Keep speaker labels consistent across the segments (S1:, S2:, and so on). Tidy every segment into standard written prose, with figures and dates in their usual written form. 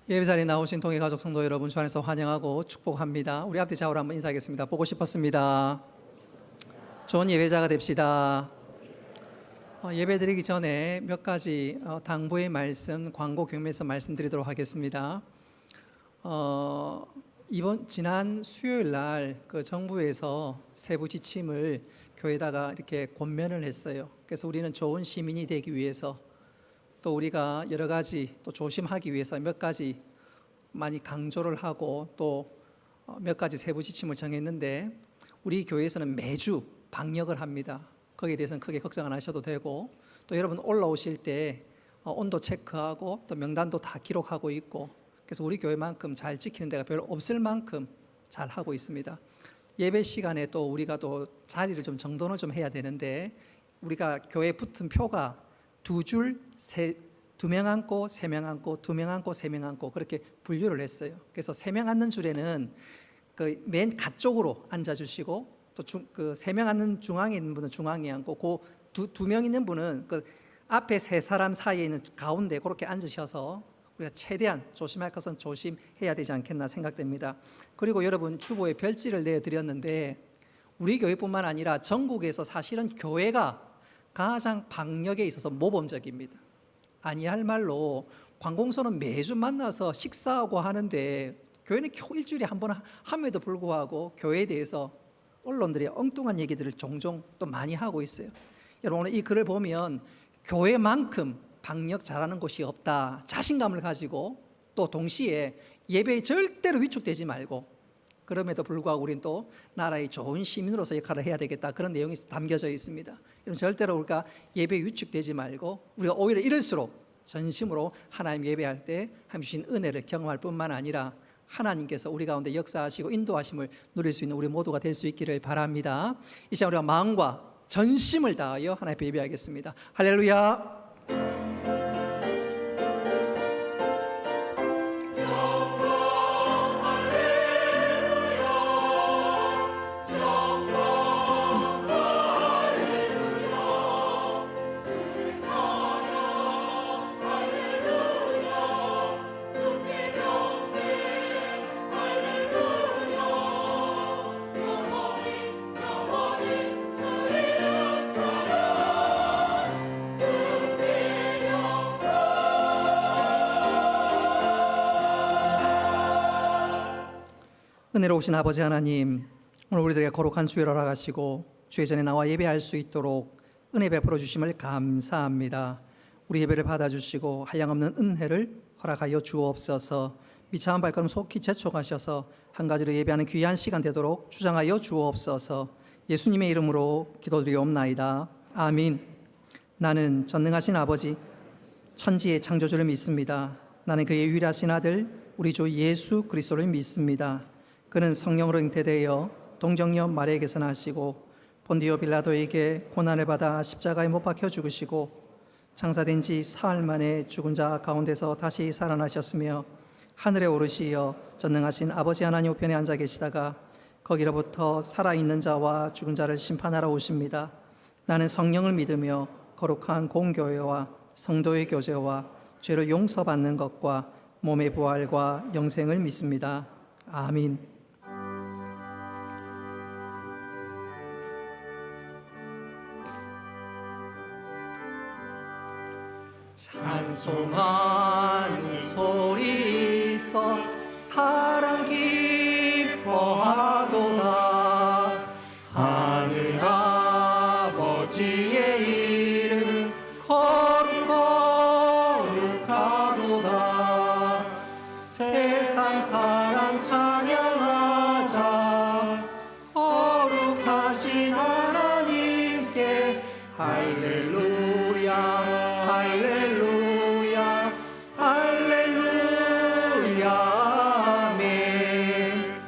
S1: 예배 자리에 나오신 동해 가족 성도 여러분, 주 안에서 환영하고 축복합니다. 우리 앞뒤 좌우로 한번 인사하겠습니다. 보고 싶었습니다. 좋은 예배자가 됩시다. 예배 드리기 전에 몇 가지 당부의 말씀, 광고 경매에서 말씀드리도록 하겠습니다. 지난 수요일 날 그 정부에서 세부 지침을 교회에다가 이렇게 권면을 했어요. 그래서 우리는 좋은 시민이 되기 위해서, 또 우리가 여러 가지 또 조심하기 위해서 몇 가지 많이 강조를 하고 또 몇 가지 세부 지침을 정했는데, 우리 교회에서는 매주 방역을 합니다. 거기에 대해서는 크게 걱정 안 하셔도 되고, 또 여러분 올라오실 때 온도 체크하고 또 명단도 다 기록하고 있고, 그래서 우리 교회만큼 잘 지키는 데가 별로 없을 만큼 잘 하고 있습니다. 예배 시간에 또 우리가 또 자리를 좀 정돈을 좀 해야 되는데, 우리가 교회에 붙은 표가 두 명 앉고, 세 명 앉고, 두 명 앉고, 세 명 앉고, 그렇게 분류를 했어요. 그래서 세 명 앉는 줄에는 그 맨 가쪽으로 앉아주시고, 또 세 명 앉는 중앙에 있는 분은 중앙에 앉고, 그 두 명 있는 분은 그 앞에 세 사람 사이에 있는 가운데 그렇게 앉으셔서 우리가 최대한 조심할 것은 조심해야 되지 않겠나 생각됩니다. 그리고 여러분, 주보에 별지를 내드렸는데, 우리 교회뿐만 아니라 전국에서 사실은 교회가 가장 방역에 있어서 모범적입니다. 아니할 말로 관공서는 매주 만나서 식사하고 하는데, 교회는 겨우 일주일에 한 번 함에도 불구하고 교회에 대해서 언론들이 엉뚱한 얘기들을 종종 또 많이 하고 있어요. 여러분, 오늘 이 글을 보면 교회만큼 방역 잘하는 곳이 없다, 자신감을 가지고, 또 동시에 예배에 절대로 위축되지 말고, 그럼에도 불구하고 우리는 또 나라의 좋은 시민으로서 역할을 해야 되겠다, 그런 내용이 담겨져 있습니다. 여러분, 절대로 우리가 예배에 위축되지 말고, 우리가 오히려 이럴수록 전심으로 하나님 예배할 때 하나님 주신 은혜를 경험할 뿐만 아니라 하나님께서 우리 가운데 역사하시고 인도하심을 누릴 수 있는 우리 모두가 될 수 있기를 바랍니다. 이 시간 우리가 마음과 전심을 다하여 하나님 앞에 예배하겠습니다. 할렐루야. 은혜로우신 아버지 하나님, 오늘 우리들에게 거룩한 주일을 허락하시고 주의 전에 나와 예배할 수 있도록 은혜 베풀어 주심을 감사합니다. 우리 예배를 받아주시고 한량없는 은혜를 허락하여 주옵소서. 미처 한 발걸음 속히 재촉하셔서 한 가지로 예배하는 귀한 시간 되도록 주장하여 주옵소서. 예수님의 이름으로 기도드리옵나이다. 아멘. 나는 전능하신 아버지, 천지의 창조주를 믿습니다. 나는 그의 유일하신 아들 우리 주 예수 그리스도를 믿습니다. 그는 성령으로 잉태되어 동정녀 마리아에게서 나시고 본디오 빌라도에게 고난을 받아 십자가에 못 박혀 죽으시고 장사된 지 사흘 만에 죽은 자 가운데서 다시 살아나셨으며 하늘에 오르시어 전능하신 아버지 하나님 우편에 앉아 계시다가 거기로부터 살아있는 자와 죽은 자를 심판하러 오십니다. 나는 성령을 믿으며 거룩한 공교회와 성도의 교제와 죄를 용서받는 것과 몸의 부활과 영생을 믿습니다. 아멘. 찬송하는 소리 있어 사랑 기뻐하도다. 하늘 아버지의 이름 거룩하도다. 세상 사람 찬양하자. 거룩하신 하나님께 할렐루야. 할렐루야, 할렐루야, 아멘.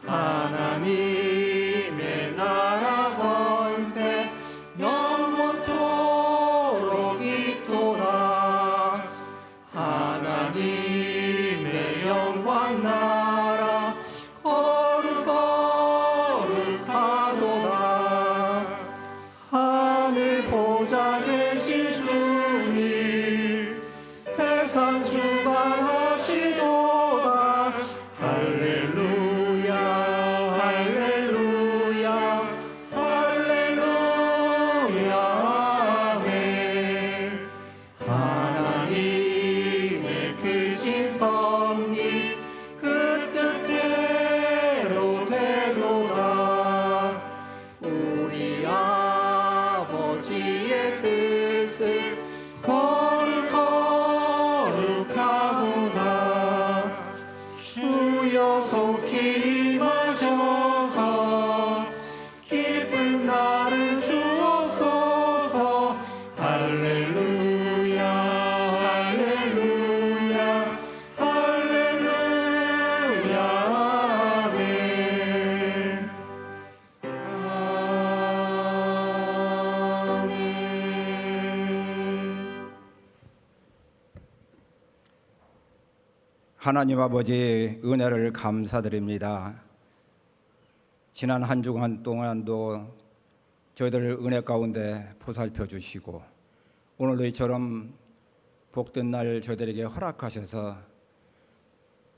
S1: 하나님의 나라 권세 영원토록 있도다. 하나님의 영광 나라 거룩하도다. 하늘 보좌 계신 주님, 세상 주관하시도다.
S2: 하나님 아버지 은혜를 감사드립니다. 지난 한 주간 동안도 저희들 은혜 가운데 보살펴 주시고 오늘도 이처럼 복된 날 저희들에게 허락하셔서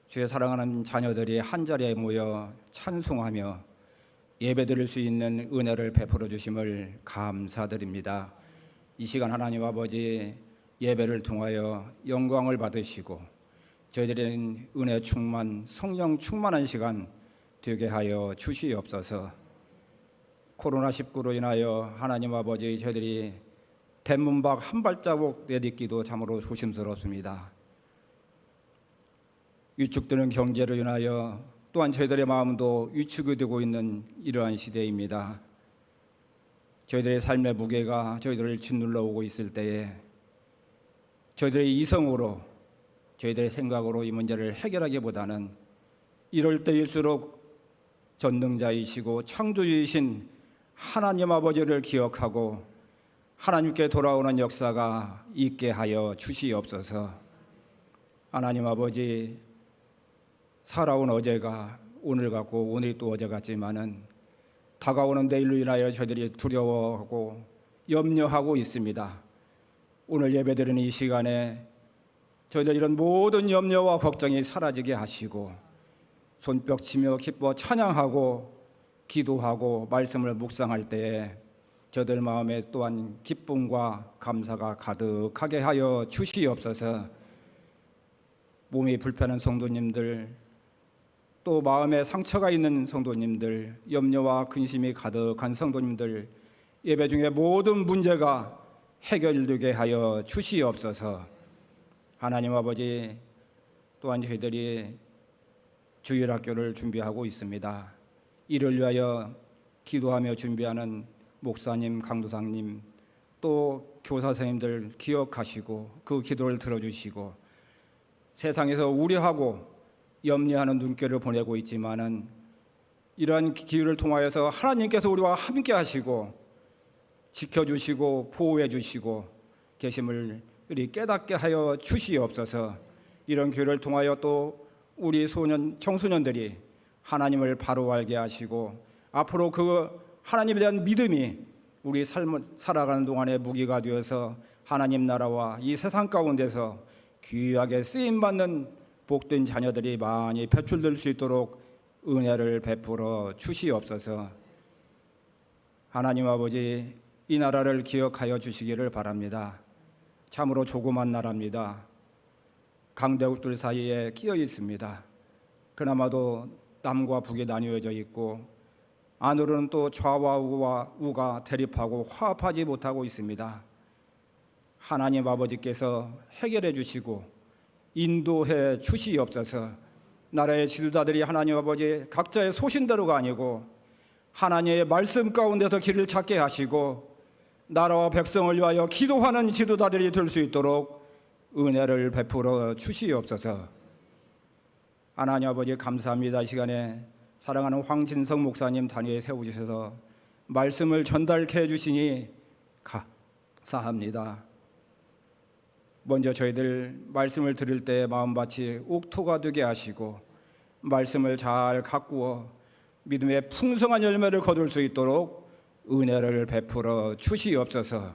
S2: 주의 사랑하는 자녀들이 한자리에 모여 찬송하며 예배드릴 수 있는 은혜를 베풀어 주심을 감사드립니다. 이 시간 하나님 아버지 예배를 통하여 영광을 받으시고 저희들은 은혜 충만, 성령 충만한 시간 되게 하여 주시옵소서. 코로나19로 인하여 하나님 아버지 저희들이 대문 밖 한 발자국 내딛기도 참으로 조심스럽습니다. 위축되는 경제로 인하여 또한 저희들의 마음도 위축이 되고 있는 이러한 시대입니다. 저희들의 삶의 무게가 저희들을 짓눌러 오고 있을 때에 저희들의 이성으로 저희들의 생각으로 이 문제를 해결하기보다는 이럴 때일수록 전능자이시고 창조주이신 하나님 아버지를 기억하고 하나님께 돌아오는 역사가 있게 하여 주시옵소서. 하나님 아버지, 살아온 어제가 오늘 같고 오늘이 또 어제 같지만은 다가오는 내일로 인하여 저희들이 두려워하고 염려하고 있습니다. 오늘 예배드리는 이 시간에 저희들 이런 모든 염려와 걱정이 사라지게 하시고 손뼉치며 기뻐 찬양하고 기도하고 말씀을 묵상할 때에 저들 마음에 또한 기쁨과 감사가 가득하게 하여 주시옵소서. 몸이 불편한 성도님들, 또 마음에 상처가 있는 성도님들, 염려와 근심이 가득한 성도님들, 예배 중에 모든 문제가 해결되게 하여 주시옵소서. 하나님 아버지, 또한 저희들이 주일학교를 준비하고 있습니다. 이를 위하여 기도하며 준비하는 목사님, 강도사님, 또 교사 선생님들 기억하시고 그 기도를 들어주시고 세상에서 우려하고 염려하는 눈길을 보내고 있지만은 이러한 기회를 통하여서 하나님께서 우리와 함께 하시고 지켜주시고 보호해 주시고 계심을 우리 깨닫게 하여 주시옵소서. 이런 기회를 통하여 또 우리 청소년들이 하나님을 바로 알게 하시고 앞으로 그 하나님에 대한 믿음이 우리 삶을 살아가는 동안에 무기가 되어서 하나님 나라와 이 세상 가운데서 귀하게 쓰임받는 복된 자녀들이 많이 배출될 수 있도록 은혜를 베풀어 주시옵소서. 하나님 아버지, 이 나라를 기억하여 주시기를 바랍니다. 참으로 조그만 나라입니다. 강대국들 사이에 끼어 있습니다. 그나마도 남과 북이 나뉘어져 있고 안으로는 또 좌와 우가 대립하고 화합하지 못하고 있습니다. 하나님 아버지께서 해결해 주시고 인도해 주시옵소서. 나라의 지도자들이 하나님 아버지 각자의 소신대로가 아니고 하나님의 말씀 가운데서 길을 찾게 하시고 나라와 백성을 위하여 기도하는 지도자들이 될 수 있도록 은혜를 베풀어 주시옵소서. 하나님 아버지 감사합니다. 이 시간에 사랑하는 황진성 목사님 단위에 세워주셔서 말씀을 전달해 주시니 감사합니다. 먼저 저희들 말씀을 들을 때 마음밭이 옥토가 되게 하시고 말씀을 잘 가꾸어 믿음의 풍성한 열매를 거둘 수 있도록 은혜를 베풀어 주시옵소서.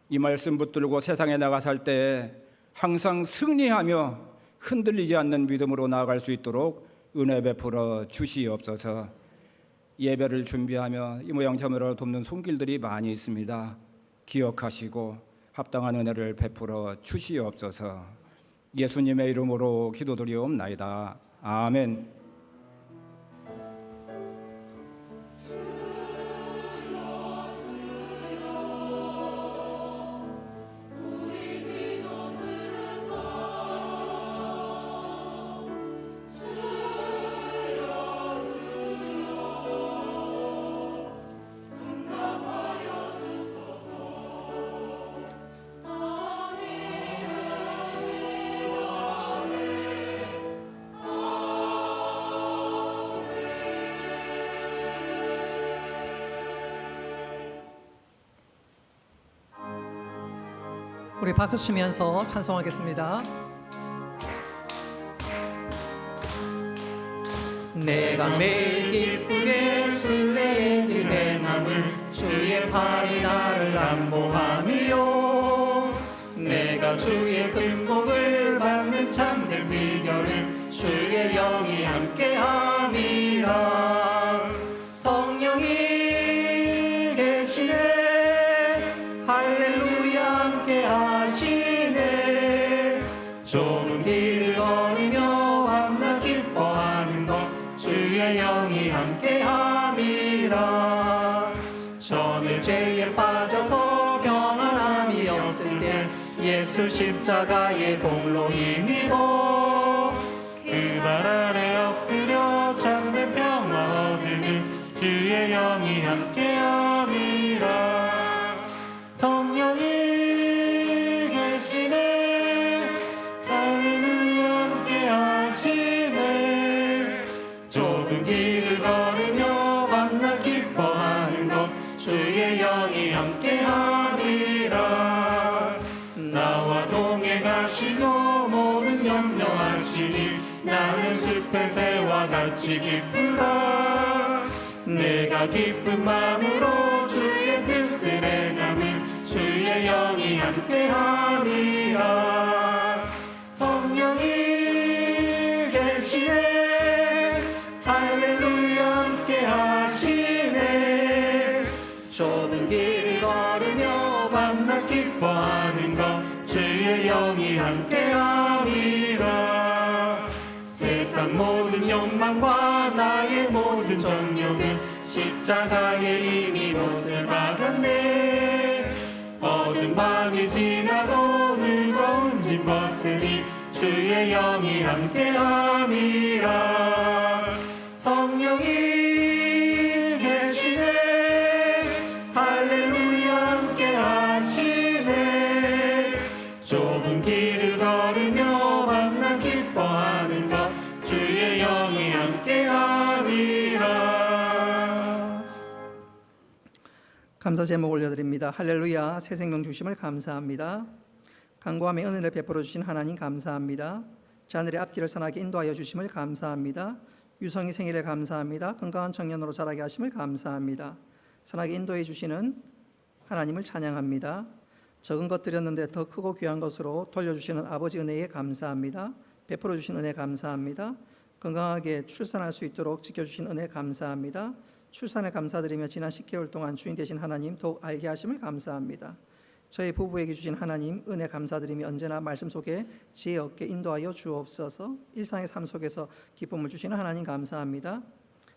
S2: 이 말씀 붙들고 세상에 나가 살 때 항상 승리하며 흔들리지 않는 믿음으로 나아갈 수 있도록 은혜 베풀어 주시옵소서. 예배를 준비하며 이 모양 저모양으로 돕는 손길들이 많이 있습니다. 기억하시고 합당한 은혜를 베풀어 주시옵소서. 예수님의 이름으로 기도드리옵나이다. 아멘.
S1: 우리 박수 치면서 찬송하겠습니다. 내가 매일 기쁘게 순례의 길 행함을 주의 팔이 나를 안보함이요 내가 주의 큰 복을 받는 참된 비결은 주의 영이 함께함이라 성령이 계시네 할렐루야 함께하시네 좁은 길을 걸으며 밤낮 기뻐하는 것 주의 영이 함께함이라 전을 죄에 빠져서 평안함이 없을 때 예수 십자가의 공로 힘입어 그 발 아래 엎드려 참된 평화 얻으니 주의 영이 함께함이라 성령이 계시네 할렐루야 함께하시네 좁은 길을 걸으며 밤낮 기뻐하는 것 주의 영이 함께함이라 나와 동행하시고 모든 염려하시니 나는 숲의 새와 같이 기쁘다 내가 기쁜 마음으로 주의 뜻을 행함은 주의 영이 함께함이라 성령이 계시네 할렐루야 함께하시네 좁은 길을 걸으며 밤낮 기뻐하는 것 주의 영이 함께함이라 세상 모든 욕망과 나의 모든 정욕은 십자가에 이미 못을 박았네 어두운 밤이 지나고 무거운 짐 벗으니 주의 영이 함께함이라 성령이 계시네 할렐루야 함께하시네 좁은 길을 걸으며 밤낮 기뻐하는 것 주의 영이 함께함이라 감사 제목 올려드립니다. 할렐루야 새 생명 주심을 감사합니다. 간구함의 은혜를 베풀어 주신 하나님 감사합니다. 자녀의 앞길을 선하게 인도하여 주심을 감사합니다. 유성이 생일에 감사합니다. 건강한 청년으로 자라게 하심을 감사합니다. 선하게 인도해 주시는 하나님을 찬양합니다. 적은 것 드렸는데 더 크고 귀한 것으로 돌려주시는 아버지 은혜에 감사합니다. 베풀어 주신 은혜 감사합니다. 건강하게 출산할 수 있도록 지켜주신 은혜 감사합니다. 출산에 감사드리며 지난 10개월 동안 주인 되신 하나님 더욱 알게 하심을 감사합니다. 저희 부부에게 주신 하나님 은혜 감사드리며 언제나 말씀 속에 지혜 얻게 인도하여 주옵소서. 일상의 삶 속에서 기쁨을 주시는 하나님 감사합니다.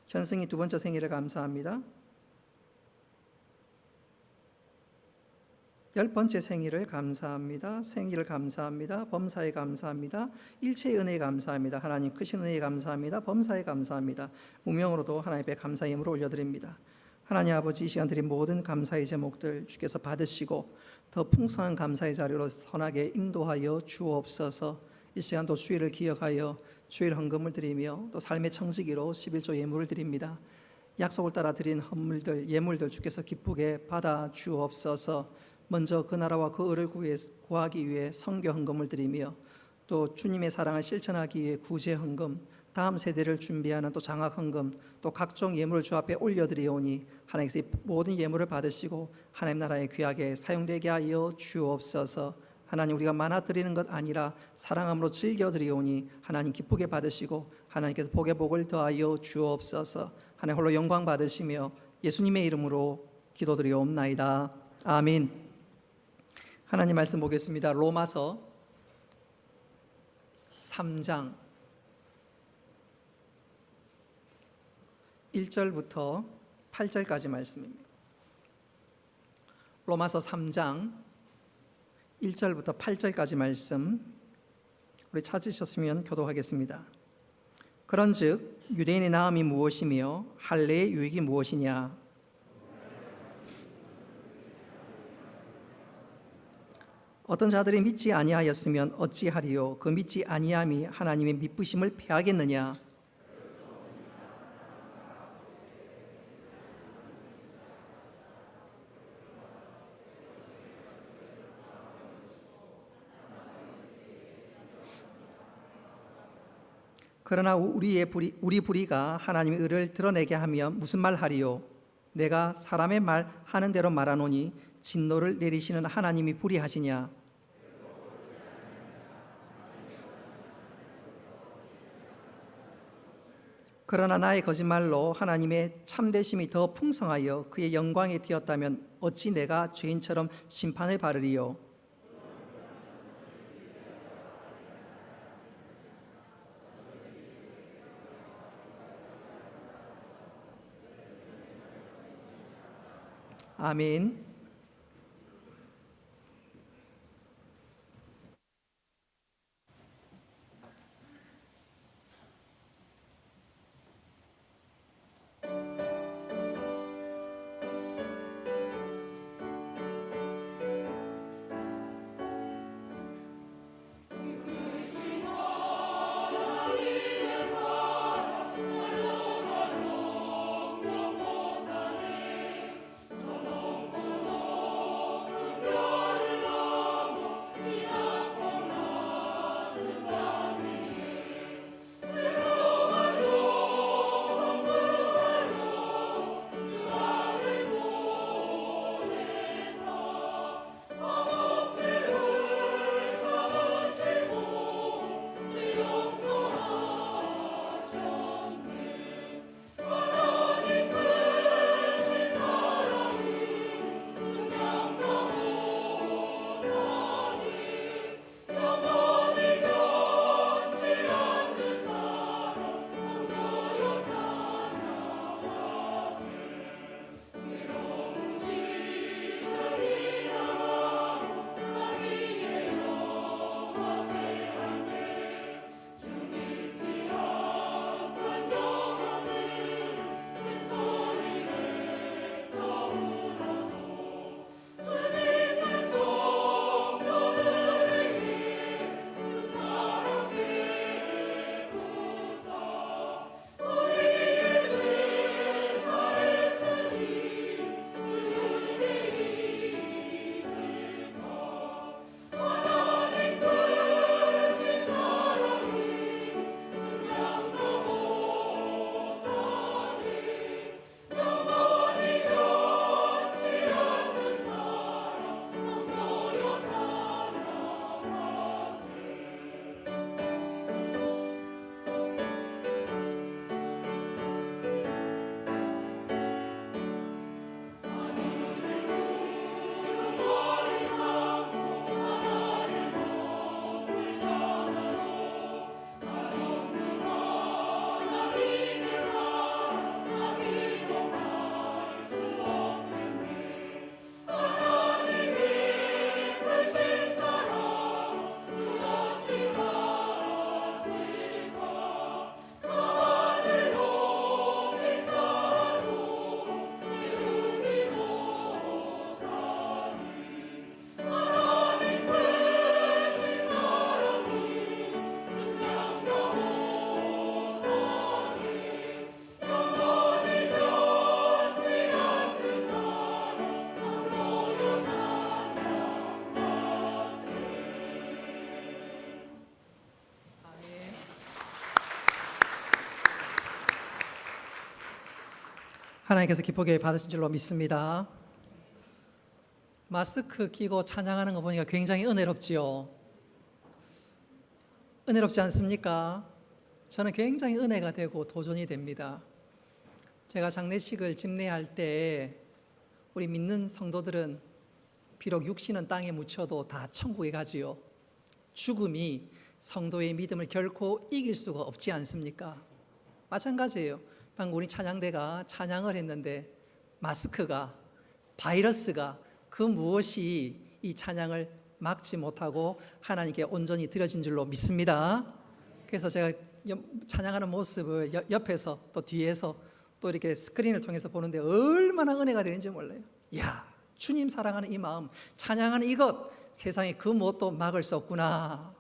S1: 현승이 두 번째 생일에 감사합니다. 10번째 생일을 감사합니다. 생일을 감사합니다. 범사에 감사합니다. 일체의 은혜에 감사합니다. 하나님 크신 은혜에 감사합니다. 범사에 감사합니다. 무명으로도 하나님 앞에 감사의 예물을 올려드립니다. 하나님 아버지 이 시간 드린 모든 감사의 제목들 주께서 받으시고 더 풍성한 감사의 자리로 선하게 인도하여 주옵소서. 이 시간도 주일을 기억하여 주일 헌금을 드리며 또 삶의 청지기로 11조 예물을 드립니다. 약속을 따라 드린 헌물들 예물들 주께서 기쁘게 받아 주옵소서. 먼저 그 나라와 그 의를 구하기 위해 선교 헌금을 드리며 또 주님의 사랑을 실천하기 위해 구제 헌금, 다음 세대를 준비하는 또 장학 헌금, 또 각종 예물을 주 앞에 올려드리오니 하나님께서 이 모든 예물을 받으시고 하나님 나라에 귀하게 사용되게 하여 주옵소서. 하나님 우리가 많아 드리는 것 아니라 사랑함으로 즐겨 드리오니 하나님 기쁘게 받으시고 하나님께서 복의 복을 더하여 주옵소서. 하나님 홀로 영광 받으시며 예수님의 이름으로 기도드리옵나이다. 아멘. 하나님 말씀 보겠습니다. 로마서 3장 1절부터 8절까지 말씀입니다. 로마서 3장 1절부터 8절까지 말씀 우리 찾으셨으면 교독하겠습니다. 그런즉 유대인의 나음이 무엇이며 할례의 유익이 무엇이냐? 어떤 자들이 믿지 아니하였으면 어찌하리요? 그 믿지 아니함이 하나님의 미쁘심을 패하겠느냐? 그러나 우리 불의가 하나님의 의를 드러내게 하면 무슨 말 하리요? 내가 사람의 말 하는 대로 말하노니 진노를 내리시는 하나님이 불의하시냐? 그러나 나의 거짓말로 하나님의 참되심이 더 풍성하여 그의 영광에 띄었다면 어찌 내가 죄인처럼 심판을 받으리요? 아멘. 하나님께서 기쁘게 받으신 줄로 믿습니다. 마스크 끼고 찬양하는 거 보니까 굉장히 은혜롭지요. 은혜롭지 않습니까? 저는 굉장히 은혜가 되고 도전이 됩니다. 제가 장례식을 집례할 때 우리 믿는 성도들은 비록 육신은 땅에 묻혀도 다 천국에 가지요. 죽음이 성도의 믿음을 결코 이길 수가 없지 않습니까? 마찬가지예요. 방금 우리 찬양대가 찬양을 했는데 마스크가, 바이러스가 그 무엇이 이 찬양을 막지 못하고 하나님께 온전히 드려진 줄로 믿습니다. 그래서 제가 찬양하는 모습을 옆에서 또 뒤에서 또 이렇게 스크린을 통해서 보는데 얼마나 은혜가 되는지 몰라요. 이야, 주님 사랑하는 이 마음, 찬양하는 이것, 세상에 그 무엇도 막을 수 없구나.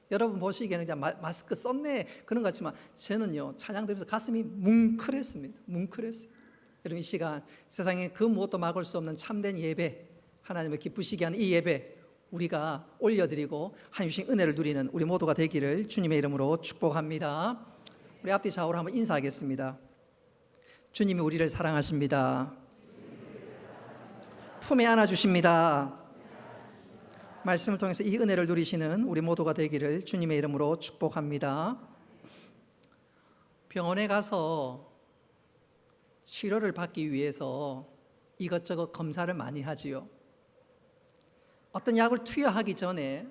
S1: 여러분 보시기에는 그냥 마스크 썼네 그런 것 같지만 저는요 찬양 들으면서 가슴이 뭉클했습니다. 뭉클했어요. 여러분 이 시간 세상에 그 무엇도 막을 수 없는 참된 예배, 하나님을 기쁘시게 하는 이 예배 우리가 올려드리고 하나님 주신 은혜를 누리는 우리 모두가 되기를 주님의 이름으로 축복합니다. 우리 앞뒤 좌우로 한번 인사하겠습니다. 주님이 우리를 사랑하십니다. 품에 안아주십니다. 말씀을 통해서 이 은혜를 누리시는 우리 모두가 되기를 주님의 이름으로 축복합니다. 병원에 가서 치료를 받기 위해서 이것저것 검사를 많이 하지요. 어떤 약을 투여하기 전에,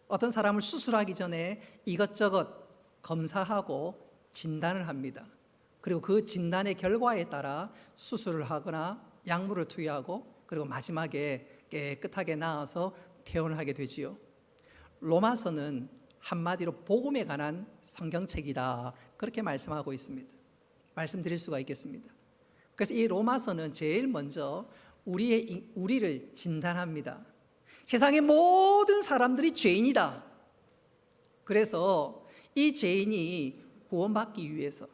S1: 어떤 사람을 수술하기 전에 이것저것 검사하고 진단을 합니다. 그리고 그 진단의 결과에 따라 수술을 하거나 약물을 투여하고 그리고 마지막에 깨끗하게 나아서 퇴원을 하게 되지요. 로마서는 한마디로 복음에 관한 성경책이다, 그렇게 말씀하고 있습니다. 말씀드릴 수가 있겠습니다. 그래서 이 로마서는 제일 먼저 우리를 진단합니다. 세상의 모든 사람들이 죄인이다. 그래서 이 죄인이 구원받기 위해서,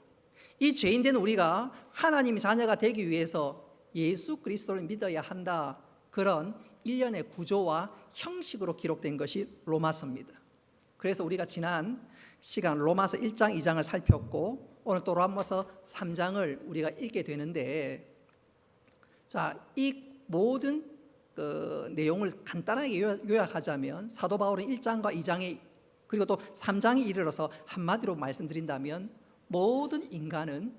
S1: 이 죄인된 우리가 하나님의 자녀가 되기 위해서 예수 그리스도를 믿어야 한다, 그런 일련의 구조와 형식으로 기록된 것이 로마서입니다. 그래서 우리가 지난 시간 로마서 1장, 2장을 살폈고 오늘 또 로마서 3장을 우리가 읽게 되는데, 자, 이 모든 내용을 간단하게 요약하자면 사도 바울은 1장과 2장에 그리고 또 3장에 이르러서 한마디로 말씀드린다면 모든 인간은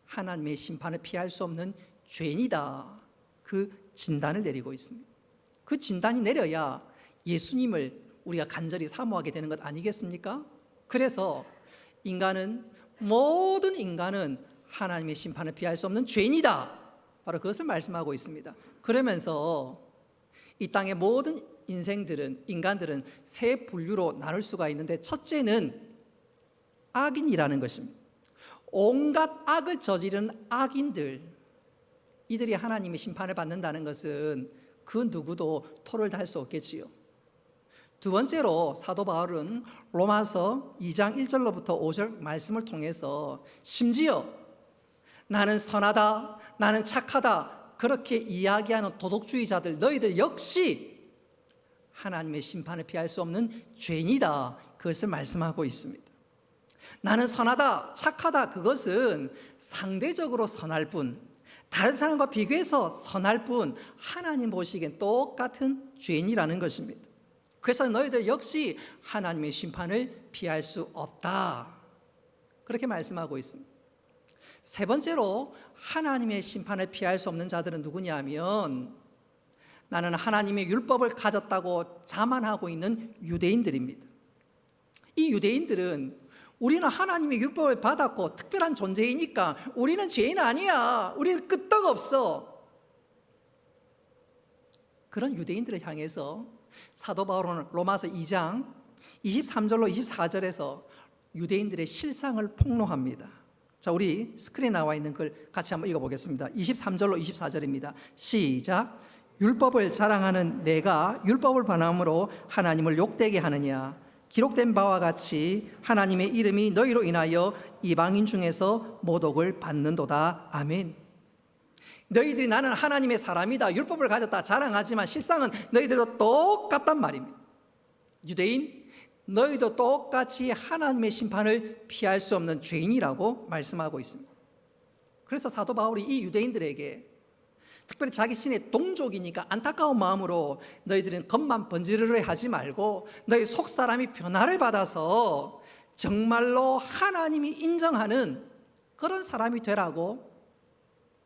S1: 하나님의 심판을 피할 수 없는 죄인이다, 그 진단을 내리고 있습니다. 그 진단이 내려야 예수님을 우리가 간절히 사모하게 되는 것 아니겠습니까? 그래서 모든 인간은 하나님의 심판을 피할 수 없는 죄인이다, 바로 그것을 말씀하고 있습니다. 그러면서 이 땅의 모든 인간들은 세 분류로 나눌 수가 있는데, 첫째는 악인이라는 것입니다. 온갖 악을 저지르는 악인들, 이들이 하나님의 심판을 받는다는 것은 그 누구도 토를 달 수 없겠지요. 두 번째로 사도 바울은 로마서 2장 1절로부터 5절 말씀을 통해서 심지어 나는 선하다, 나는 착하다, 그렇게 이야기하는 도덕주의자들, 너희들 역시 하나님의 심판을 피할 수 없는 죄인이다, 그것을 말씀하고 있습니다. 나는 선하다, 착하다, 그것은 상대적으로 선할 뿐, 다른 사람과 비교해서 선할 뿐, 하나님 보시기엔 똑같은 죄인이라는 것입니다. 그래서 너희들 역시 하나님의 심판을 피할 수 없다, 그렇게 말씀하고 있습니다. 세 번째로 하나님의 심판을 피할 수 없는 자들은 누구냐 하면, 나는 하나님의 율법을 가졌다고 자만하고 있는 유대인들입니다. 이 유대인들은 우리는 하나님의 율법을 받았고 특별한 존재이니까 우리는 죄인 아니야, 우리는 끄떡없어, 그런 유대인들을 향해서 사도 바울은 로마서 2장 23절로 24절에서 유대인들의 실상을 폭로합니다. 자, 우리 스크린에 나와 있는 글 같이 한번 읽어보겠습니다. 23절로 24절입니다. 시작. 율법을 자랑하는 내가 율법을 반함으로 하나님을 욕되게 하느냐? 기록된 바와 같이 하나님의 이름이 너희로 인하여 이방인 중에서 모독을 받는도다. 아멘. 너희들이 나는 하나님의 사람이다, 율법을 가졌다 자랑하지만 실상은 너희들도 똑같단 말입니다. 유대인, 너희도 똑같이 하나님의 심판을 피할 수 없는 죄인이라고 말씀하고 있습니다. 그래서 사도 바울이 이 유대인들에게 특별히 자기 신의 동족이니까 안타까운 마음으로 너희들은 겉만 번지르르 하지 말고 너희 속사람이 변화를 받아서 정말로 하나님이 인정하는 그런 사람이 되라고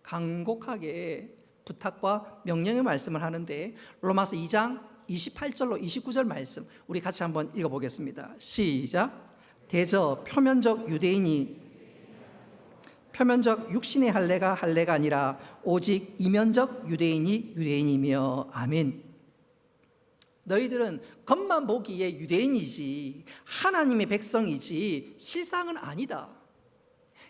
S1: 간곡하게 부탁과 명령의 말씀을 하는데, 로마서 2장 28절로 29절 말씀 우리 같이 한번 읽어보겠습니다. 시작. 대저 표면적 유대인이 표면적 육신의 할례가 할례가 아니라 오직 이면적 유대인이 유대인이며. 아멘. 너희들은 겉만 보기에 유대인이지 하나님의 백성이지 실상은 아니다.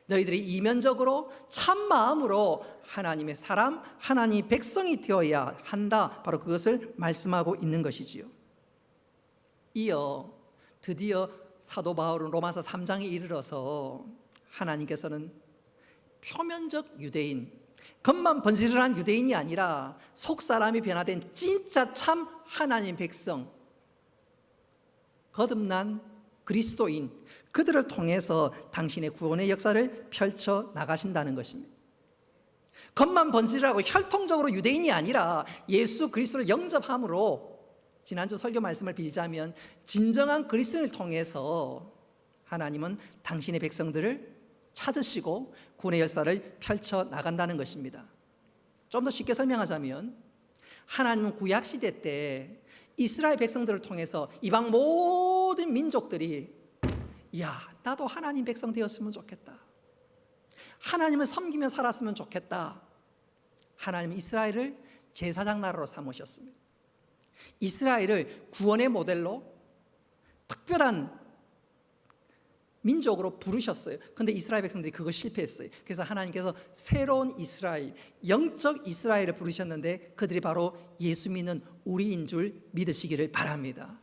S1: 너희들이 이면적으로 참 마음으로 하나님의 사람, 하나님의 백성이 되어야 한다, 바로 그것을 말씀하고 있는 것이지요. 이어 드디어 사도 바울은 로마서 3장에 이르러서 하나님께서는 표면적 유대인, 겉만 번지르르한 유대인이 아니라 속사람이 변화된 진짜 참 하나님 백성, 거듭난 그리스도인, 그들을 통해서 당신의 구원의 역사를 펼쳐 나가신다는 것입니다. 겉만 번지르하고 혈통적으로 유대인이 아니라 예수 그리스도를 영접함으로, 지난주 설교 말씀을 빌자면 진정한 그리스도인을 통해서 하나님은 당신의 백성들을 찾으시고 구원의 역사를 펼쳐 나간다는 것입니다. 좀 더 쉽게 설명하자면, 하나님은 구약시대 때 이스라엘 백성들을 통해서 이방 모든 민족들이, 야, 나도 하나님 백성 되었으면 좋겠다, 하나님을 섬기며 살았으면 좋겠다, 하나님은 이스라엘을 제사장 나라로 삼으셨습니다. 이스라엘을 구원의 모델로 특별한 민족으로 부르셨어요. 그런데 이스라엘 백성들이 그거 실패했어요. 그래서 하나님께서 새로운 이스라엘, 영적 이스라엘을 부르셨는데 그들이 바로 예수 믿는 우리인 줄 믿으시기를 바랍니다.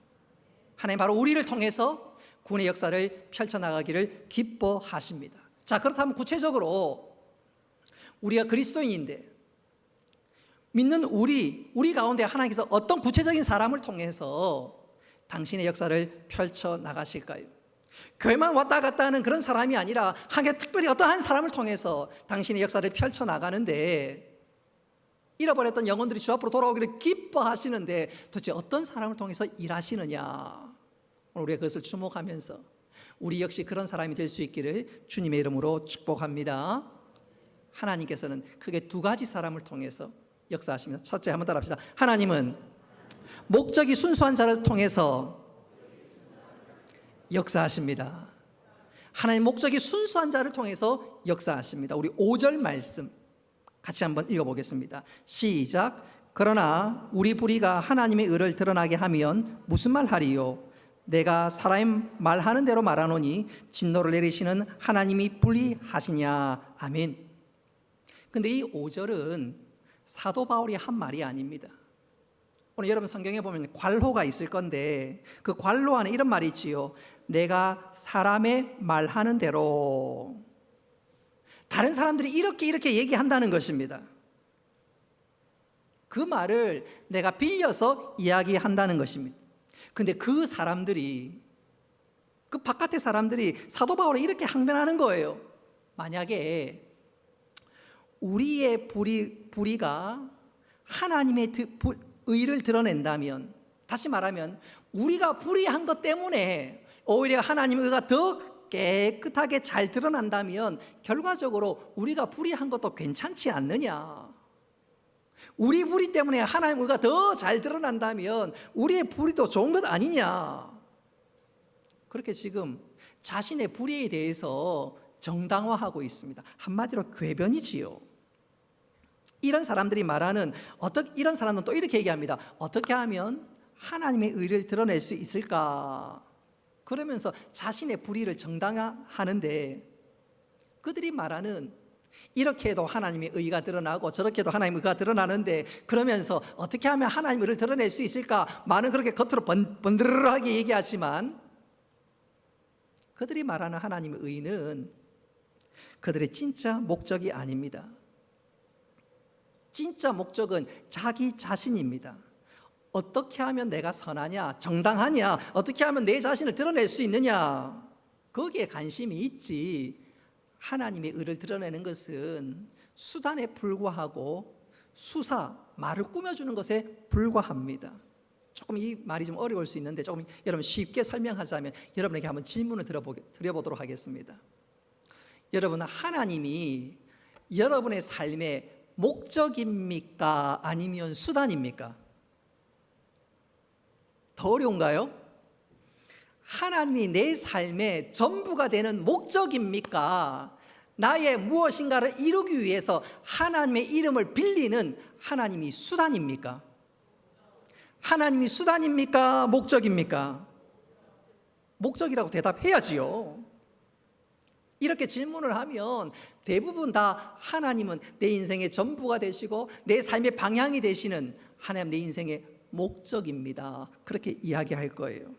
S1: 하나님 바로 우리를 통해서 구원의 역사를 펼쳐나가기를 기뻐하십니다. 자, 그렇다면 구체적으로 우리가 그리스도인인데 믿는 우리 가운데 하나님께서 어떤 구체적인 사람을 통해서 당신의 역사를 펼쳐나가실까요? 교회만 왔다 갔다 하는 그런 사람이 아니라 하나님께 특별히 어떠한 사람을 통해서 당신의 역사를 펼쳐나가는데, 잃어버렸던 영혼들이 주 앞으로 돌아오기를 기뻐하시는데 도대체 어떤 사람을 통해서 일하시느냐, 오늘 우리가 그것을 주목하면서 우리 역시 그런 사람이 될 수 있기를 주님의 이름으로 축복합니다. 하나님께서는 크게 두 가지 사람을 통해서 역사하십니다. 첫째, 한번 따라합시다. 하나님은 목적이 순수한 자를 통해서 역사하십니다. 하나님 목적이 순수한 자를 통해서 역사하십니다. 우리 5절 말씀 같이 한번 읽어보겠습니다. 시작. 그러나 우리 불의가 하나님의 의를 드러나게 하면 무슨 말 하리요? 내가 사람의 말하는 대로 말하노니 진노를 내리시는 하나님이 불의하시냐. 아멘. 근데 이 5절은 사도 바울이 한 말이 아닙니다. 오늘 여러분 성경에 보면 괄호가 있을 건데 그 괄호 안에 이런 말이 있지요. 내가 사람의 말하는 대로. 다른 사람들이 이렇게 얘기한다는 것입니다. 그 말을 내가 빌려서 이야기한다는 것입니다. 근데 그 사람들이, 그 바깥의 사람들이 사도 바울에 이렇게 항변하는 거예요. 만약에 우리의 불의가 하나님의 의를 드러낸다면, 다시 말하면 우리가 불의한 것 때문에 오히려 하나님의 의가 더 깨끗하게 잘 드러난다면 결과적으로 우리가 불의한 것도 괜찮지 않느냐. 우리 불의 때문에 하나님의 의가 더 잘 드러난다면 우리의 불의도 좋은 것 아니냐. 그렇게 지금 자신의 불의에 대해서 정당화하고 있습니다. 한마디로 궤변이지요. 이런 사람들이 말하는, 이런 사람은 또 이렇게 얘기합니다. 어떻게 하면 하나님의 의를 드러낼 수 있을까? 그러면서 자신의 불의를 정당화하는데, 그들이 말하는 이렇게 해도 하나님의 의가 드러나고 저렇게 해도 하나님의 의가 드러나는데, 그러면서 어떻게 하면 하나님의 의를 드러낼 수 있을까? 많은 그렇게 겉으로 번드르르하게 얘기하지만 그들이 말하는 하나님의 의는 그들의 진짜 목적이 아닙니다. 진짜 목적은 자기 자신입니다. 어떻게 하면 내가 선하냐, 정당하냐, 어떻게 하면 내 자신을 드러낼 수 있느냐, 거기에 관심이 있지, 하나님의 의를 드러내는 것은 수단에 불과하고 말을 꾸며주는 것에 불과합니다. 조금 이 말이 좀 어려울 수 있는데 조금 여러분 쉽게 설명하자면 여러분에게 한번 질문을 드려보도록 하겠습니다. 여러분, 하나님이 여러분의 삶의 목적입니까? 아니면 수단입니까? 더 어려운가요? 하나님이 내 삶의 전부가 되는 목적입니까? 나의 무엇인가를 이루기 위해서 하나님의 이름을 빌리는 하나님이 수단입니까? 하나님이 수단입니까? 목적입니까? 목적이라고 대답해야지요. 이렇게 질문을 하면 대부분 다 하나님은 내 인생의 전부가 되시고 내 삶의 방향이 되시는 하나님, 내 인생의 목적입니다, 그렇게 이야기할 거예요.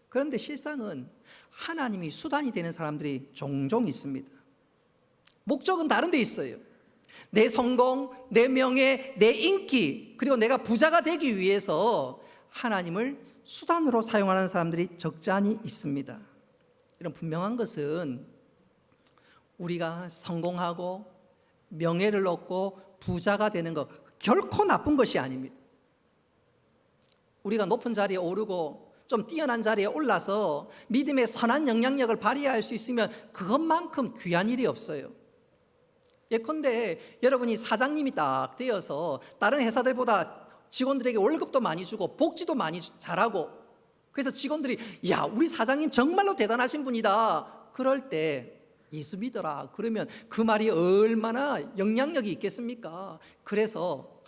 S1: 그런데 실상은 하나님이 수단이 되는 사람들이 종종 있습니다. 목적은 다른 데 있어요. 내 성공, 내 명예, 내 인기, 그리고 내가 부자가 되기 위해서 하나님을 수단으로 사용하는 사람들이 적지 않이 있습니다. 이런 분명한 것은 우리가 성공하고 명예를 얻고 부자가 되는 것 결코 나쁜 것이 아닙니다. 우리가 높은 자리에 오르고 좀 뛰어난 자리에 올라서 믿음의 선한 영향력을 발휘할 수 있으면 그것만큼 귀한 일이 없어요. 예컨대 여러분이 사장님이 딱 되어서 다른 회사들보다 직원들에게 월급도 많이 주고 복지도 많이 잘하고, 그래서 직원들이 야, 우리 사장님 정말로 대단하신 분이다, 그럴 때 예수 믿어라 그러면 그 말이 얼마나 영향력이 있겠습니까? 그래서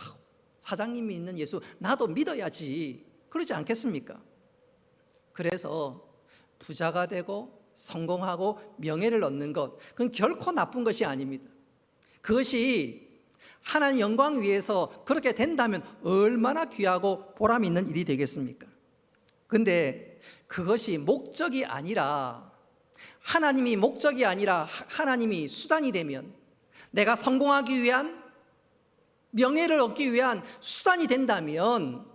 S1: 사장님이 있는 예수 나도 믿어야지, 그러지 않겠습니까? 그래서 부자가 되고 성공하고 명예를 얻는 것, 그건 결코 나쁜 것이 아닙니다. 그것이 하나님 영광 위해서 그렇게 된다면 얼마나 귀하고 보람 있는 일이 되겠습니까? 근데 그것이 목적이 아니라, 하나님이 목적이 아니라 하나님이 수단이 되면, 내가 성공하기 위한, 명예를 얻기 위한 수단이 된다면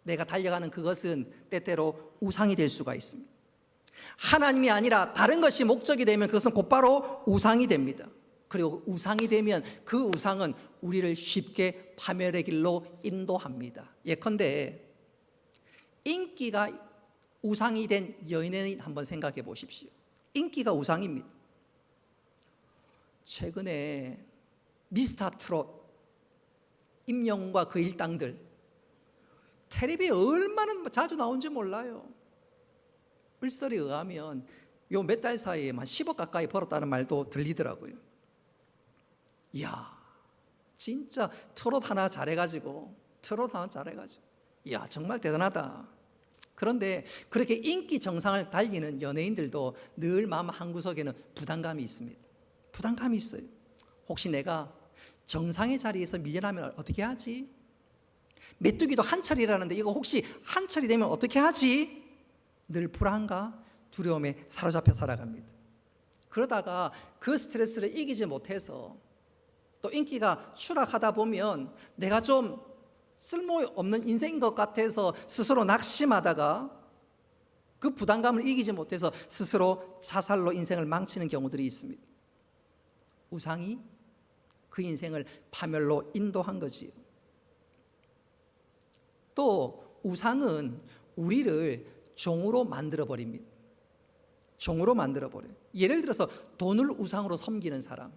S1: 내가 달려가는 그것은 때때로 우상이 될 수가 있습니다. 하나님이 아니라 다른 것이 목적이 되면 그것은 곧바로 우상이 됩니다. 그리고 우상이 되면 그 우상은 우리를 쉽게 파멸의 길로 인도합니다. 예컨대 인기가 우상이 된 연예인 한번 생각해 보십시오. 인기가 우상입니다. 최근에 미스터 트롯 임영웅과 그 일당들 텔레비에 얼마나 자주 나온지 몰라요. 을설에 의하면 요 몇 달 사이에만 10억 가까이 벌었다는 말도 들리더라고요. 이야, 진짜 트롯 하나 잘해가지고 이야, 정말 대단하다. 그런데 그렇게 인기 정상을 달리는 연예인들도 늘 마음 한구석에는 부담감이 있습니다. 부담감이 있어요. 혹시 내가 정상의 자리에서 밀려나면 어떻게 하지? 메뚜기도 한철이라는데 이거 혹시 한철이 되면 어떻게 하지? 늘 불안과 두려움에 사로잡혀 살아갑니다. 그러다가 그 스트레스를 이기지 못해서 또 인기가 추락하다 보면 내가 좀 쓸모없는 인생인 것 같아서 스스로 낙심하다가 그 부담감을 이기지 못해서 스스로 자살로 인생을 망치는 경우들이 있습니다. 우상이 그 인생을 파멸로 인도한 거지요. 또 우상은 우리를 종으로 만들어버립니다. 종으로 만들어버려요. 예를 들어서 돈을 우상으로 섬기는 사람,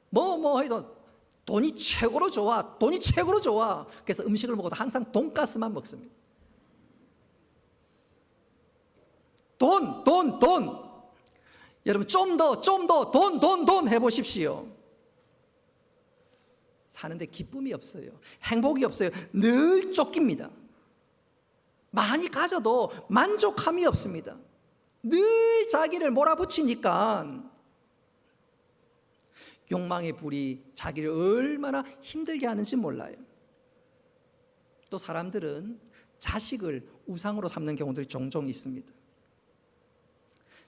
S1: 뭐 해도 돈이 최고로 좋아, 돈이 최고로 좋아. 그래서 음식을 먹어도 항상 돈가스만 먹습니다. 돈. 여러분 좀 더 돈 해보십시오. 사는데 기쁨이 없어요. 행복이 없어요. 늘 쫓깁니다. 많이 가져도 만족함이 없습니다. 늘 자기를 몰아붙이니까 욕망의 불이 자기를 얼마나 힘들게 하는지 몰라요. 또 사람들은 자식을 우상으로 삼는 경우들이 종종 있습니다.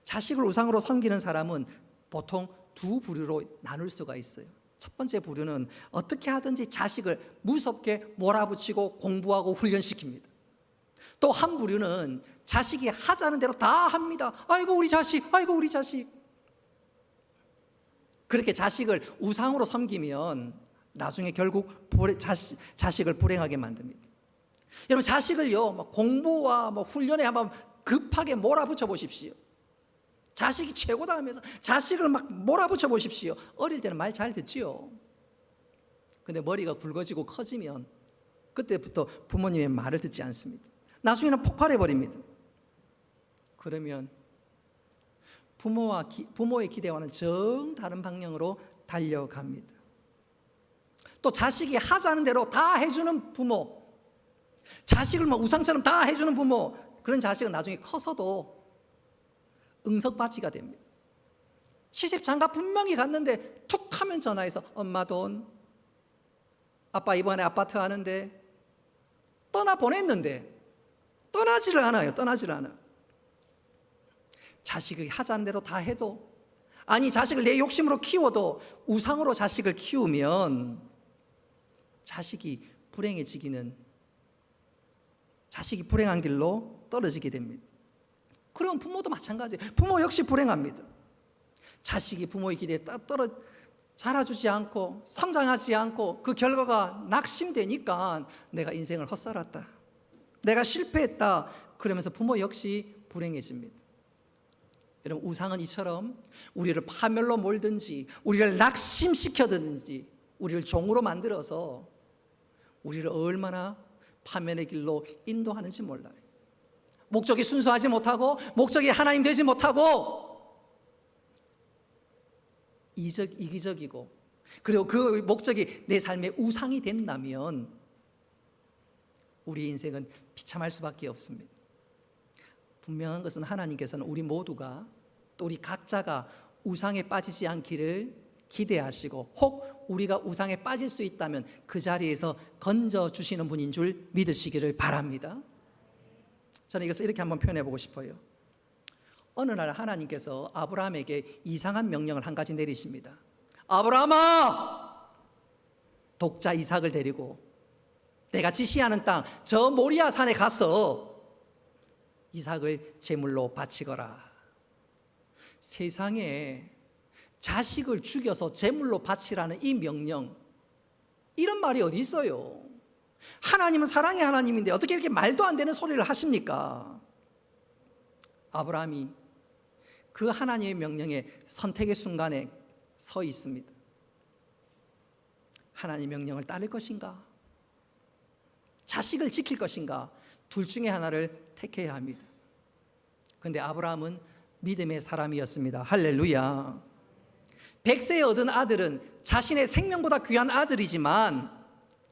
S1: 자식을 우상으로 섬기는 사람은 보통 두 부류로 나눌 수가 있어요. 첫 번째 부류는 어떻게 하든지 자식을 무섭게 몰아붙이고 공부하고 훈련시킵니다. 또 한 부류는 자식이 하자는 대로 다 합니다. 아이고 우리 자식. 그렇게 자식을 우상으로 섬기면 나중에 결국 자식을 불행하게 만듭니다. 여러분 자식을요 공부와 훈련에 한번 급하게 몰아붙여 보십시오. 자식이 최고다 하면서 자식을 막 몰아붙여 보십시오. 어릴 때는 말 잘 듣지요. 근데 머리가 굵어지고 커지면 그때부터 부모님의 말을 듣지 않습니다. 나중에는 폭발해 버립니다. 그러면 부모의 기대와는 정다른 방향으로 달려갑니다. 또 자식이 하자는 대로 다 해주는 부모, 자식을 우상처럼 다 해주는 부모, 그런 자식은 나중에 커서도 응석바지가 됩니다. 시집장가 분명히 갔는데 툭 하면 전화해서 엄마 돈, 아빠 이번에 아파트 하는데, 떠나보냈는데 떠나지를 않아요. 자식이 하자는 대로 다 해도, 아니 자식을 내 욕심으로 키워도 우상으로 자식을 키우면 자식이 불행해지기는 자식이 불행한 길로 떨어지게 됩니다. 그럼 부모도 마찬가지예요. 부모 역시 불행합니다. 자식이 부모의 길에 자라주지 않고 성장하지 않고 그 결과가 낙심되니까 내가 인생을 헛살았다, 내가 실패했다, 그러면서 부모 역시 불행해집니다. 여러분, 우상은 이처럼 우리를 파멸로 몰든지 우리를 낙심시켜든지 우리를 종으로 만들어서 우리를 얼마나 파멸의 길로 인도하는지 몰라요. 목적이 순수하지 못하고 목적이 하나님 되지 못하고 이기적이고, 그리고 그 목적이 내 삶의 우상이 된다면 우리 인생은 비참할 수밖에 없습니다. 분명한 것은 하나님께서는 우리 모두가 또 우리 각자가 우상에 빠지지 않기를 기대하시고, 혹 우리가 우상에 빠질 수 있다면 그 자리에서 건져주시는 분인 줄 믿으시기를 바랍니다. 저는 이것을 이렇게 한번 표현해 보고 싶어요. 어느 날 하나님께서 아브라함에게 이상한 명령을 한 가지 내리십니다. 아브라함아, 독자 이삭을 데리고 내가 지시하는 땅 저 모리아 산에 가서 이삭을 제물로 바치거라. 세상에 자식을 죽여서 제물로 바치라는 이 명령, 이런 말이 어디 있어요? 하나님은 사랑의 하나님인데 어떻게 이렇게 말도 안 되는 소리를 하십니까? 아브라함이 그 하나님의 명령에 선택의 순간에 서 있습니다. 하나님의 명령을 따를 것인가? 자식을 지킬 것인가? 둘 중에 하나를 택해야 합니다. 그런데 아브라함은 믿음의 사람이었습니다. 할렐루야. 100세에 얻은 아들은 자신의 생명보다 귀한 아들이지만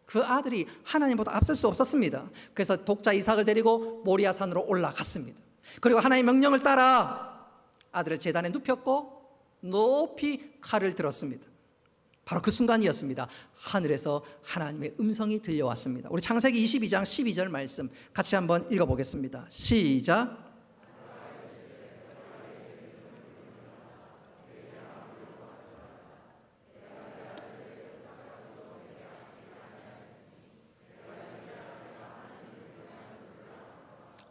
S1: 그 아들이 하나님보다 앞설 수 없었습니다. 그래서 독자 이삭을 데리고 모리아 산으로 올라갔습니다. 그리고 하나님의 명령을 따라 아들을 제단에 눕혔고 높이 칼을 들었습니다. 바로 그 순간이었습니다. 하늘에서 하나님의 음성이 들려왔습니다. 우리 창세기 22장 12절 말씀 같이 한번 읽어보겠습니다. 시작.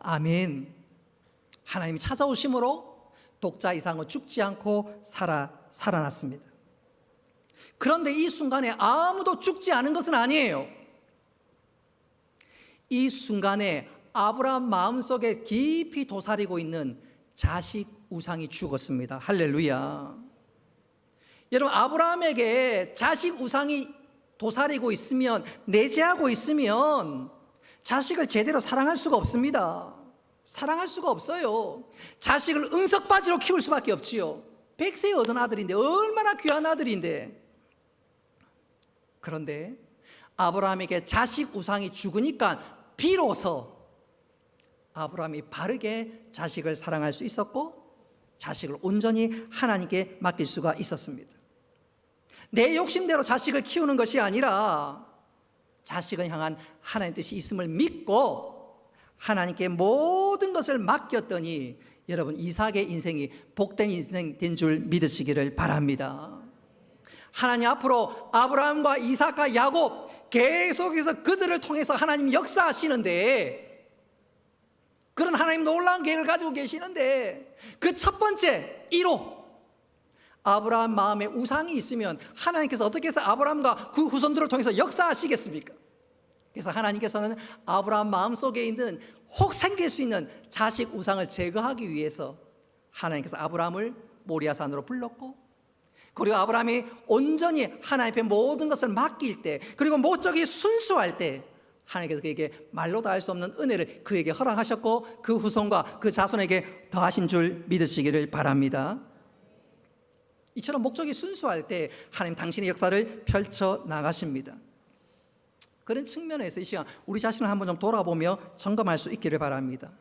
S1: 아멘. 하나님이 찾아오심으로 독자 이삭은 죽지 않고 살아났습니다. 그런데 이 순간에 아무도 죽지 않은 것은 아니에요. 이 순간에 아브라함 마음속에 깊이 도사리고 있는 자식 우상이 죽었습니다. 할렐루야. 여러분, 아브라함에게 자식 우상이 도사리고 있으면, 내재하고 있으면 자식을 제대로 사랑할 수가 없습니다. 사랑할 수가 없어요. 자식을 응석바지로 키울 수밖에 없지요. 100세에 얻은 아들인데, 얼마나 귀한 아들인데. 그런데 아브라함에게 자식 우상이 죽으니까 비로소 아브라함이 바르게 자식을 사랑할 수 있었고 자식을 온전히 하나님께 맡길 수가 있었습니다. 내 욕심대로 자식을 키우는 것이 아니라 자식을 향한 하나님의 뜻이 있음을 믿고 하나님께 모든 것을 맡겼더니 여러분, 이삭의 인생이 복된 인생 된 줄 믿으시기를 바랍니다. 하나님 앞으로 아브라함과 이삭과 야곱 계속해서 그들을 통해서 하나님 역사하시는데, 그런 하나님 놀라운 계획을 가지고 계시는데, 그 첫 번째 1호, 아브라함 마음에 우상이 있으면 하나님께서 어떻게 해서 아브라함과 그 후손들을 통해서 역사하시겠습니까? 그래서 하나님께서는 아브라함 마음속에 있는 혹 생길 수 있는 자식 우상을 제거하기 위해서 하나님께서 아브라함을 모리아산으로 불렀고, 그리고 아브라함이 온전히 하나님 앞에 모든 것을 맡길 때, 그리고 목적이 순수할 때 하나님께서 그에게 말로 다 할 수 없는 은혜를 그에게 허락하셨고 그 후손과 그 자손에게 더하신 줄 믿으시기를 바랍니다. 이처럼 목적이 순수할 때 하나님 당신의 역사를 펼쳐 나가십니다. 그런 측면에서 이 시간 우리 자신을 한번 좀 돌아보며 점검할 수 있기를 바랍니다.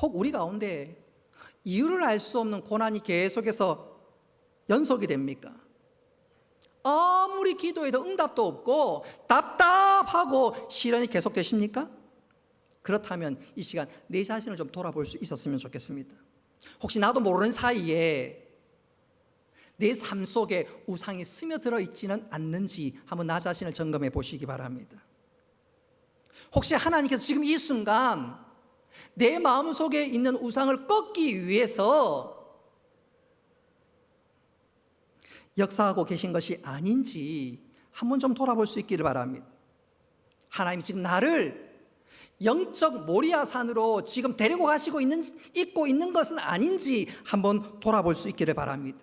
S1: 혹 우리 가운데 이유를 알 수 없는 고난이 계속해서 연속이 됩니까? 아무리 기도해도 응답도 없고 답답하고 시련이 계속되십니까? 그렇다면 이 시간 내 자신을 좀 돌아볼 수 있었으면 좋겠습니다. 혹시 나도 모르는 사이에 내 삶 속에 우상이 스며들어 있지는 않는지 한번 나 자신을 점검해 보시기 바랍니다. 혹시 하나님께서 지금 이 순간 내 마음속에 있는 우상을 꺾기 위해서 역사하고 계신 것이 아닌지 한번 좀 돌아볼 수 있기를 바랍니다. 하나님이 지금 나를 영적 모리아산으로 지금 데리고 있고 있는 것은 아닌지 한번 돌아볼 수 있기를 바랍니다.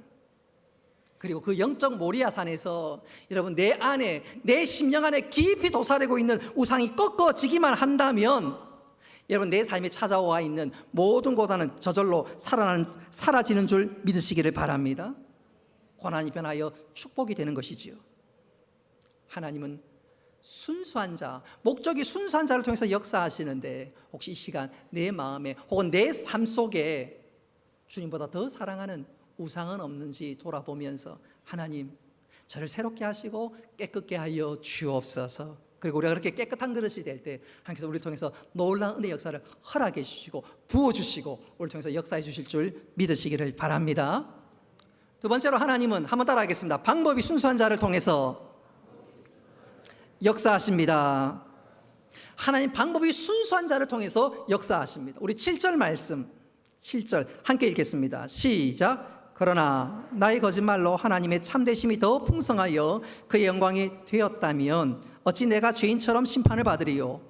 S1: 그리고 그 영적 모리아산에서 여러분 내 안에, 내 심령 안에 깊이 도사리고 있는 우상이 꺾어지기만 한다면 여러분 내 삶에 찾아와 있는 모든 고난은 저절로 사라지는 줄 믿으시기를 바랍니다. 고난이 변하여 축복이 되는 것이지요. 하나님은 순수한 자, 목적이 순수한 자를 통해서 역사하시는데 혹시 이 시간 내 마음에 혹은 내 삶 속에 주님보다 더 사랑하는 우상은 없는지 돌아보면서 하나님 저를 새롭게 하시고 깨끗게 하여 주옵소서. 그리고 우리가 그렇게 깨끗한 그릇이 될 때 하나님께서 우리를 통해서 놀라운 은혜 역사를 허락해 주시고 부어주시고 우리를 통해서 역사해 주실 줄 믿으시기를 바랍니다. 두 번째로 하나님은 한번 따라하겠습니다. 방법이 순수한 자를 통해서 역사하십니다. 하나님 방법이 순수한 자를 통해서 역사하십니다. 우리 7절 말씀 7절 함께 읽겠습니다. 시작. 그러나 나의 거짓말로 하나님의 참되심이 더 풍성하여 그의 영광이 되었다면 어찌 내가 죄인처럼 심판을 받으리요?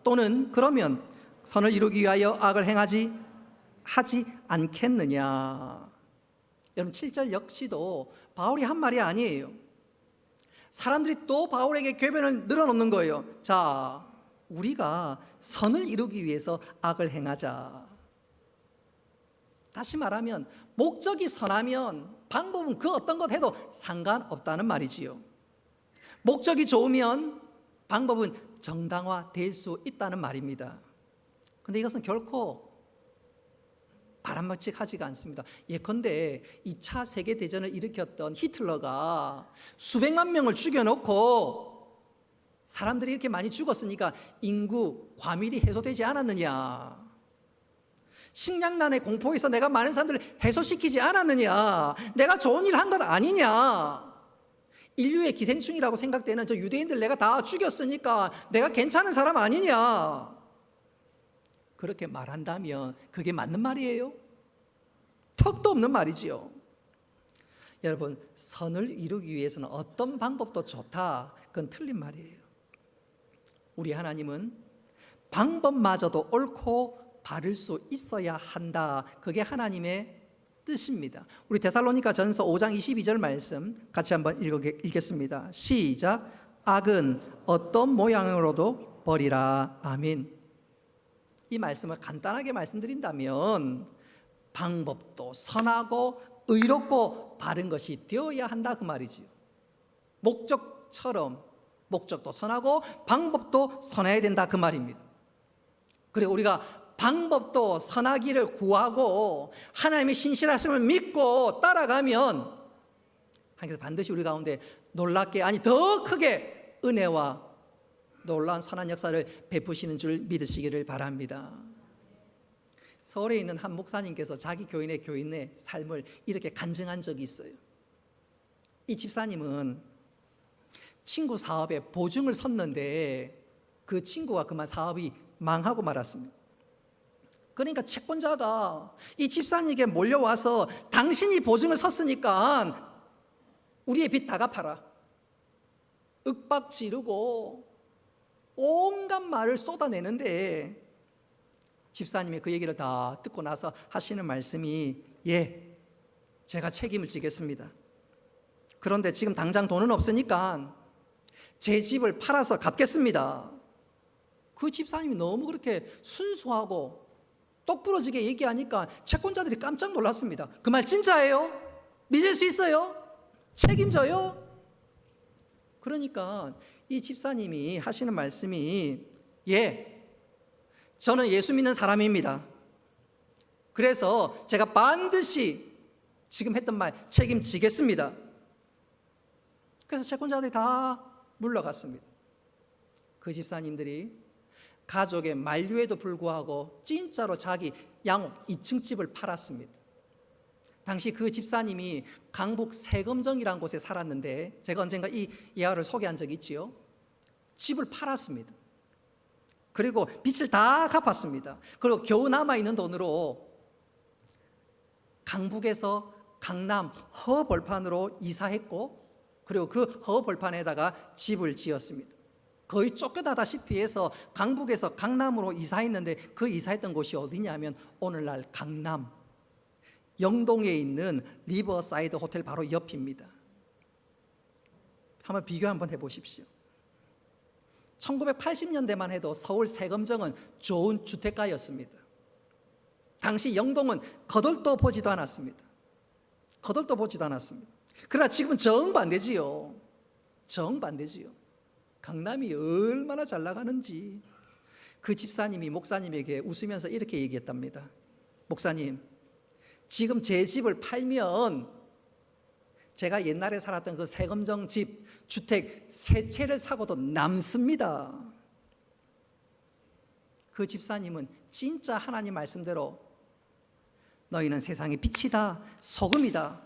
S1: 또는 그러면 선을 이루기 위하여 악을 하지 않겠느냐? 여러분 7절 역시도 바울이 한 말이 아니에요. 사람들이 또 바울에게 궤변을 늘어놓는 거예요. 자, 우리가 선을 이루기 위해서 악을 행하자. 다시 말하면 목적이 선하면 방법은 그 어떤 것 해도 상관없다는 말이지요. 목적이 좋으면 방법은 정당화될 수 있다는 말입니다. 그런데 이것은 결코 바람직하지가 않습니다. 예컨대 2차 세계대전을 일으켰던 히틀러가 수백만 명을 죽여놓고 사람들이 이렇게 많이 죽었으니까 인구 과밀이 해소되지 않았느냐? 식량난의 공포에서 내가 많은 사람들을 해소시키지 않았느냐? 내가 좋은 일을 한 것 아니냐? 인류의 기생충이라고 생각되는 저 유대인들 내가 다 죽였으니까 내가 괜찮은 사람 아니냐? 그렇게 말한다면 그게 맞는 말이에요? 턱도 없는 말이지요. 여러분 선을 이루기 위해서는 어떤 방법도 좋다, 그건 틀린 말이에요. 우리 하나님은 방법마저도 옳고 바를 수 있어야 한다, 그게 하나님의 뜻입니다. 우리 데살로니가 전서 5장 22절 말씀 같이 한번 읽겠습니다. 시작. 악은 어떤 모양으로도 버리라. 아멘. 이 말씀을 간단하게 말씀드린다면 방법도 선하고 의롭고 바른 것이 되어야 한다 그 말이지요. 목적처럼 목적도 선하고 방법도 선해야 된다 그 말입니다. 그리고 우리가 방법도 선하기를 구하고 하나님의 신실하심을 믿고 따라가면 하나님께서 반드시 우리 가운데 놀랍게, 아니 더 크게 은혜와 놀라운 선한 역사를 베푸시는 줄 믿으시기를 바랍니다. 서울에 있는 한 목사님께서 자기 교인의 삶을 이렇게 간증한 적이 있어요. 이 집사님은 친구 사업에 보증을 섰는데 그 친구가 그만 사업이 망하고 말았습니다. 그러니까 채권자가 이 집사님에게 몰려와서 당신이 보증을 섰으니까 우리의 빚 다 갚아라, 윽박 지르고 온갖 말을 쏟아내는데 집사님이 그 얘기를 다 듣고 나서 하시는 말씀이, 예, 제가 책임을 지겠습니다. 그런데 지금 당장 돈은 없으니까 제 집을 팔아서 갚겠습니다. 그 집사님이 너무 그렇게 순수하고 똑부러지게 얘기하니까 채권자들이 깜짝 놀랐습니다. 그 말 진짜예요? 믿을 수 있어요? 책임져요? 그러니까 이 집사님이 하시는 말씀이, 예, 저는 예수 믿는 사람입니다. 그래서 제가 반드시 지금 했던 말 책임지겠습니다. 그래서 채권자들이 다 물러갔습니다. 그 집사님들이 가족의 만류에도 불구하고 진짜로 자기 양옥 2층 집을 팔았습니다. 당시 그 집사님이 강북 세금정이라는 곳에 살았는데 제가 언젠가 이 예화를 소개한 적이 있지요. 집을 팔았습니다. 그리고 빚을 다 갚았습니다. 그리고 겨우 남아있는 돈으로 강북에서 강남 허벌판으로 이사했고, 그리고 그 허벌판에다가 집을 지었습니다. 거의 쫓겨나다시피 해서 강북에서 강남으로 이사했는데, 그 이사했던 곳이 어디냐면 오늘날 강남 영동에 있는 리버사이드 호텔 바로 옆입니다. 한번 비교 한번 해보십시오. 1980년대만 해도 서울 세금정은 좋은 주택가였습니다. 당시 영동은 거들떠 보지도 않았습니다. 거들떠 보지도 않았습니다. 그러나 지금은 정반대지요. 정반대지요. 강남이 얼마나 잘 나가는지. 그 집사님이 목사님에게 웃으면서 이렇게 얘기했답니다. 목사님, 지금 제 집을 팔면 제가 옛날에 살았던 그 세금정 집, 주택 세 채를 사고도 남습니다. 그 집사님은 진짜 하나님 말씀대로 너희는 세상의 빛이다, 소금이다.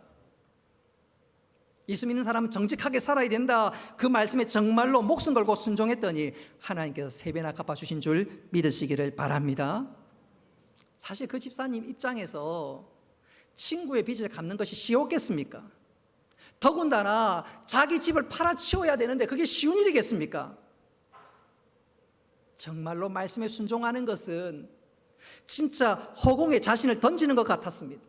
S1: 예수 믿는 사람은 정직하게 살아야 된다. 그 말씀에 정말로 목숨 걸고 순종했더니 하나님께서 3배나 갚아주신 줄 믿으시기를 바랍니다. 사실 그 집사님 입장에서 친구의 빚을 갚는 것이 쉬웠겠습니까? 더군다나 자기 집을 팔아치워야 되는데 그게 쉬운 일이겠습니까? 정말로 말씀에 순종하는 것은 진짜 허공에 자신을 던지는 것 같았습니다.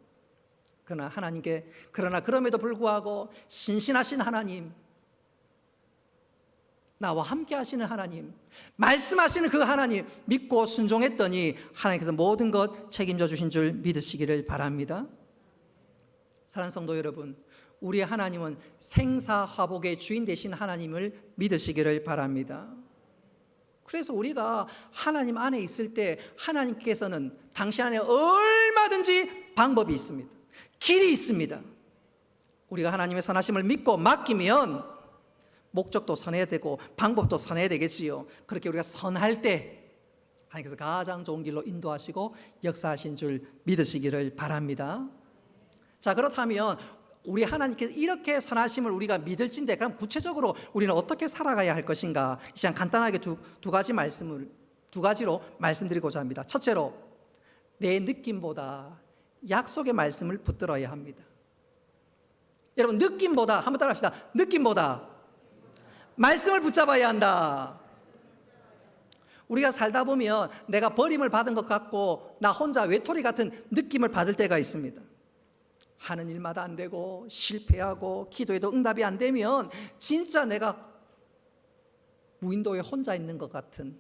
S1: 그러나 그럼에도 불구하고 신신하신 하나님, 나와 함께 하시는 하나님, 말씀하시는 그 하나님 믿고 순종했더니 하나님께서 모든 것 책임져 주신 줄 믿으시기를 바랍니다. 사랑하는 성도 여러분, 우리의 하나님은 생사화복의 주인 되신 하나님을 믿으시기를 바랍니다. 그래서 우리가 하나님 안에 있을 때 하나님께서는 당신 안에 얼마든지 방법이 있습니다. 길이 있습니다. 우리가 하나님의 선하심을 믿고 맡기면 목적도 선해야 되고 방법도 선해야 되겠지요. 그렇게 우리가 선할 때 하나님께서 가장 좋은 길로 인도하시고 역사하신 줄 믿으시기를 바랍니다. 자, 그렇다면 우리 하나님께서 이렇게 선하심을 우리가 믿을진데, 그럼 구체적으로 우리는 어떻게 살아가야 할 것인가? 이 시간 간단하게 두 가지로 말씀드리고자 합니다. 첫째로, 내 느낌보다 약속의 말씀을 붙들어야 합니다. 여러분, 느낌보다, 한번 따라합시다. 느낌보다 말씀을 붙잡아야 한다. 우리가 살다 보면 내가 버림을 받은 것 같고 나 혼자 외톨이 같은 느낌을 받을 때가 있습니다. 하는 일마다 안 되고 실패하고 기도해도 응답이 안 되면 진짜 내가 무인도에 혼자 있는 것 같은,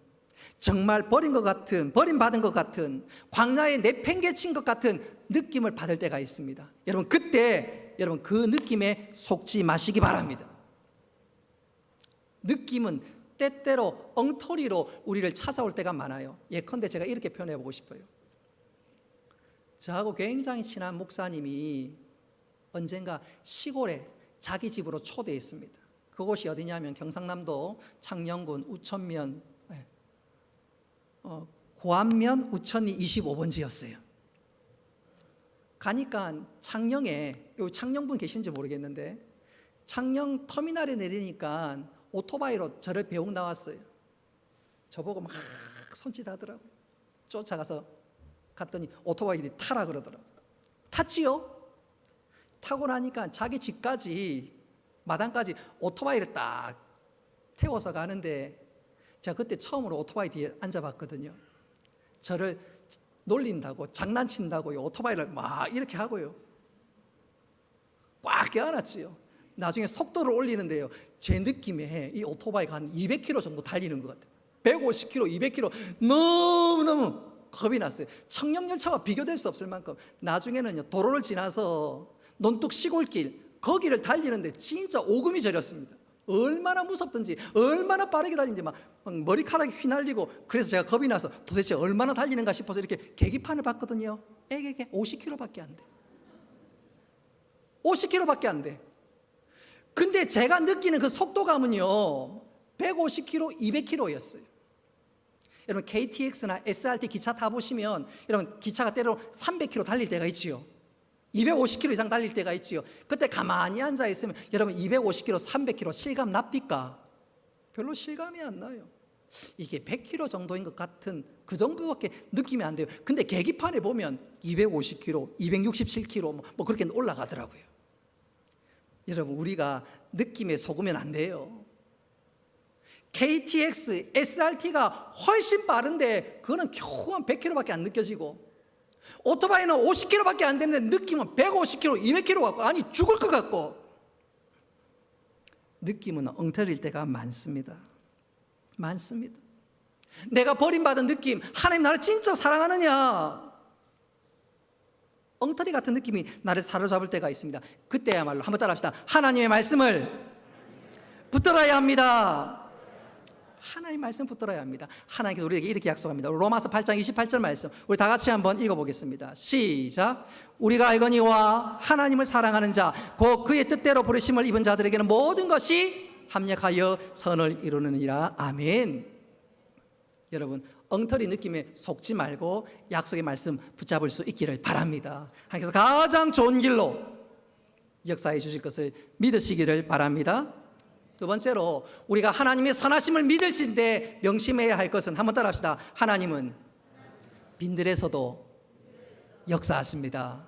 S1: 정말 버린 것 같은, 버림받은 것 같은, 광야에 내팽개친 것 같은 느낌을 받을 때가 있습니다. 여러분, 그때 여러분 그 느낌에 속지 마시기 바랍니다. 느낌은 때때로 엉터리로 우리를 찾아올 때가 많아요. 예컨대 제가 이렇게 표현해 보고 싶어요. 저하고 굉장히 친한 목사님이 언젠가 시골에 자기 집으로 초대했습니다. 그곳이 어디냐면 경상남도 창녕군 우천면, 고안면 우천리 25번지였어요. 가니까 창녕에, 창녕분 계신지 모르겠는데 창녕 터미널에 내리니까 오토바이로 저를 배웅 나왔어요. 저보고 막 손짓하더라고요. 쫓아가서 갔더니 오토바이들이 타라 그러더라고요. 탔지요? 타고 나니까 자기 집까지, 마당까지 오토바이를 딱 태워서 가는데 제가 그때 처음으로 오토바이 뒤에 앉아봤거든요. 저를 놀린다고, 장난친다고 오토바이를 막 이렇게 하고요. 꽉 껴안았지요. 나중에 속도를 올리는데요, 제 느낌에 이 오토바이가 한 200km 정도 달리는 것 같아요. 150km, 200km 너무너무 겁이 났어요. 청량열차와 비교될 수 없을 만큼. 나중에는요, 도로를 지나서 논뚝 시골길, 거기를 달리는데 진짜 오금이 저렸습니다. 얼마나 무섭든지, 얼마나 빠르게 달리는지 막 머리카락이 휘날리고, 그래서 제가 겁이 나서 도대체 얼마나 달리는가 싶어서 이렇게 계기판을 봤거든요. 에게게 50km밖에 안 돼. 50km밖에 안 돼. 근데 제가 느끼는 그 속도감은요 150km, 200km였어요. 여러분, KTX나 SRT 기차 타보시면 여러분 기차가 때로 300km 달릴 때가 있지요. 250km 이상 달릴 때가 있지요. 그때 가만히 앉아있으면 여러분 250km, 300km 실감 납니까? 별로 실감이 안 나요. 이게 100kg 정도인 것 같은 그 정도밖에 느낌이 안 돼요. 근데 계기판에 보면 250kg, 267kg 뭐 그렇게 올라가더라고요. 여러분, 우리가 느낌에 속으면 안 돼요. KTX, SRT가 훨씬 빠른데 그거는 겨우 한 100km밖에 안 느껴지고, 오토바이는 50km밖에 안 되는데 느낌은 150km, 200km 같고, 아니 죽을 것 같고. 느낌은 엉터리일 때가 많습니다. 많습니다. 내가 버림받은 느낌, 하나님 나를 진짜 사랑하느냐, 엉터리 같은 느낌이 나를 사로잡을 때가 있습니다. 그때야말로 한번 따라합시다. 하나님의 말씀을 붙들어야 합니다. 하나님의 말씀 붙들어야 합니다. 하나님께서 우리에게 이렇게 약속합니다. 로마서 8장 28절 말씀, 우리 다 같이 한번 읽어보겠습니다. 시작. 우리가 알거니와 하나님을 사랑하는 자, 곧 그의 뜻대로 부르심을 입은 자들에게는 모든 것이 합력하여 선을 이루느니라. 아멘. 여러분, 엉터리 느낌에 속지 말고 약속의 말씀 붙잡을 수 있기를 바랍니다. 하나님께서 가장 좋은 길로 역사해 주실 것을 믿으시기를 바랍니다. 두 번째로, 우리가 하나님의 선하심을 믿을진데 명심해야 할 것은, 한번 따라합시다. 하나님은 빈들에서도 역사하십니다.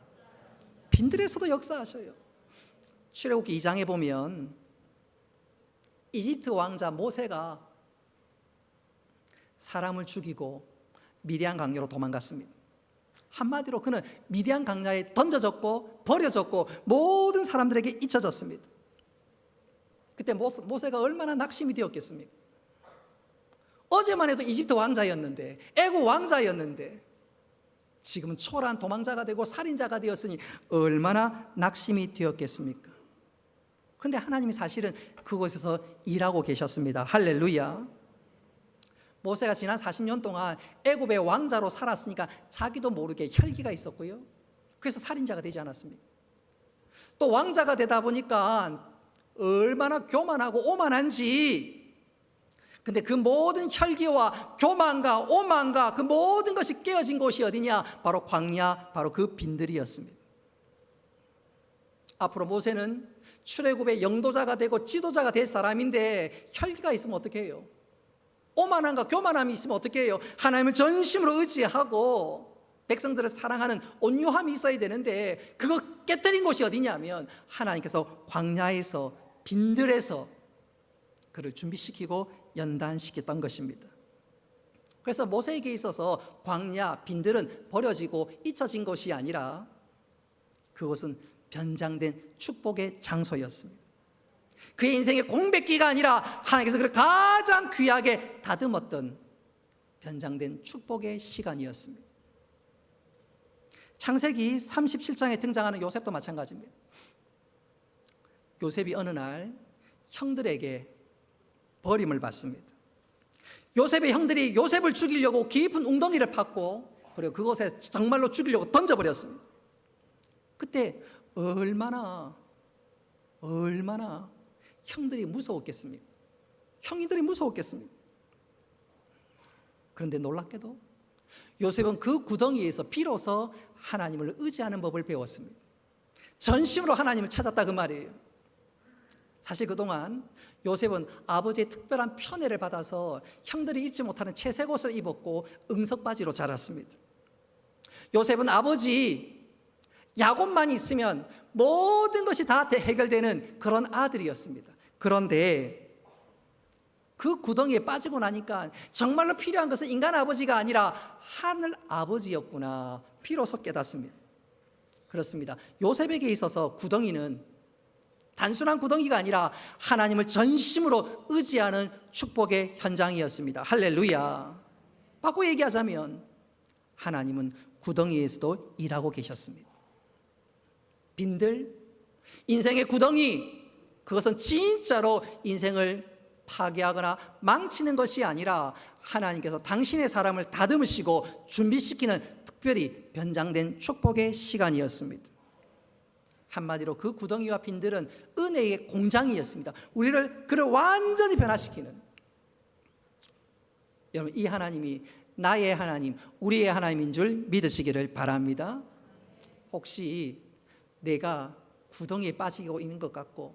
S1: 빈들에서도 역사하셔요. 출애굽기 2장에 보면 이집트 왕자 모세가 사람을 죽이고 미디안 강야로 도망갔습니다. 한마디로 그는 미디안 강야에 던져졌고 버려졌고 모든 사람들에게 잊혀졌습니다. 그때 모세가 얼마나 낙심이 되었겠습니까? 어제만 해도 이집트 왕자였는데, 애국 왕자였는데, 지금은 초라한 도망자가 되고 살인자가 되었으니 얼마나 낙심이 되었겠습니까? 그런데 하나님이 사실은 그곳에서 일하고 계셨습니다. 할렐루야. 모세가 지난 40년 동안 애굽의 왕자로 살았으니까 자기도 모르게 혈기가 있었고요, 그래서 살인자가 되지 않았습니까? 또 왕자가 되다 보니까 얼마나 교만하고 오만한지, 근데 그 모든 혈기와 교만과 오만과 그 모든 것이 깨어진 곳이 어디냐? 바로 광야, 바로 그 빈들이었습니다. 앞으로 모세는 출애굽의 영도자가 되고 지도자가 될 사람인데 혈기가 있으면 어떻게 해요? 오만함과 교만함이 있으면 어떻게 해요? 하나님을 전심으로 의지하고 백성들을 사랑하는 온유함이 있어야 되는데, 그거 깨뜨린 곳이 어디냐면 하나님께서 광야에서, 빈들에서 그를 준비시키고 연단시켰던 것입니다. 그래서 모세에게 있어서 광야, 빈들은 버려지고 잊혀진 것이 아니라 그것은 변장된 축복의 장소였습니다. 그의 인생의 공백기가 아니라 하나님께서 그를 가장 귀하게 다듬었던 변장된 축복의 시간이었습니다. 창세기 37장에 등장하는 요셉도 마찬가지입니다. 요셉이 어느 날 형들에게 버림을 받습니다. 요셉의 형들이 요셉을 죽이려고 깊은 웅덩이를 팠고, 그리고 그곳에 정말로 죽이려고 던져버렸습니다. 그때 얼마나 형들이 무서웠겠습니까? 형님들이 무서웠겠습니까? 그런데 놀랍게도 요셉은 그 구덩이에서 비로소 하나님을 의지하는 법을 배웠습니다. 전심으로 하나님을 찾았다, 그 말이에요. 사실 그동안 요셉은 아버지의 특별한 편애를 받아서 형들이 입지 못하는 채색 옷을 입었고 응석바지로 자랐습니다. 요셉은 아버지 야곱만 있으면 모든 것이 다 해결되는 그런 아들이었습니다. 그런데 그 구덩이에 빠지고 나니까 정말로 필요한 것은 인간 아버지가 아니라 하늘 아버지였구나, 비로소 깨닫습니다. 그렇습니다. 요셉에게 있어서 구덩이는 단순한 구덩이가 아니라 하나님을 전심으로 의지하는 축복의 현장이었습니다. 할렐루야. 바꿔 얘기하자면 하나님은 구덩이에서도 일하고 계셨습니다. 빈들, 인생의 구덩이, 그것은 진짜로 인생을 파괴하거나 망치는 것이 아니라 하나님께서 당신의 사람을 다듬으시고 준비시키는 특별히 변장된 축복의 시간이었습니다. 한마디로 그 구덩이와 빈들은 은혜의 공장이었습니다. 그를 완전히 변화시키는. 여러분, 이 하나님이 나의 하나님, 우리의 하나님인 줄 믿으시기를 바랍니다. 혹시 내가 구덩이에 빠지고 있는 것 같고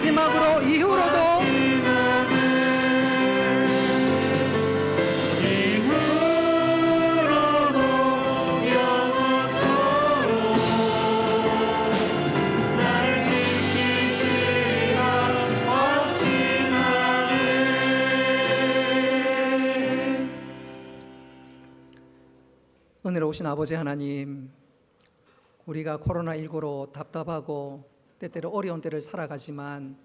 S1: 마지막으로 이후로도
S3: 나를 지키시라 확신하네.
S1: 은혜로우신 아버지 하나님, 우리가 코로나19로 답답하고 때때로 어려운 때를 살아가지만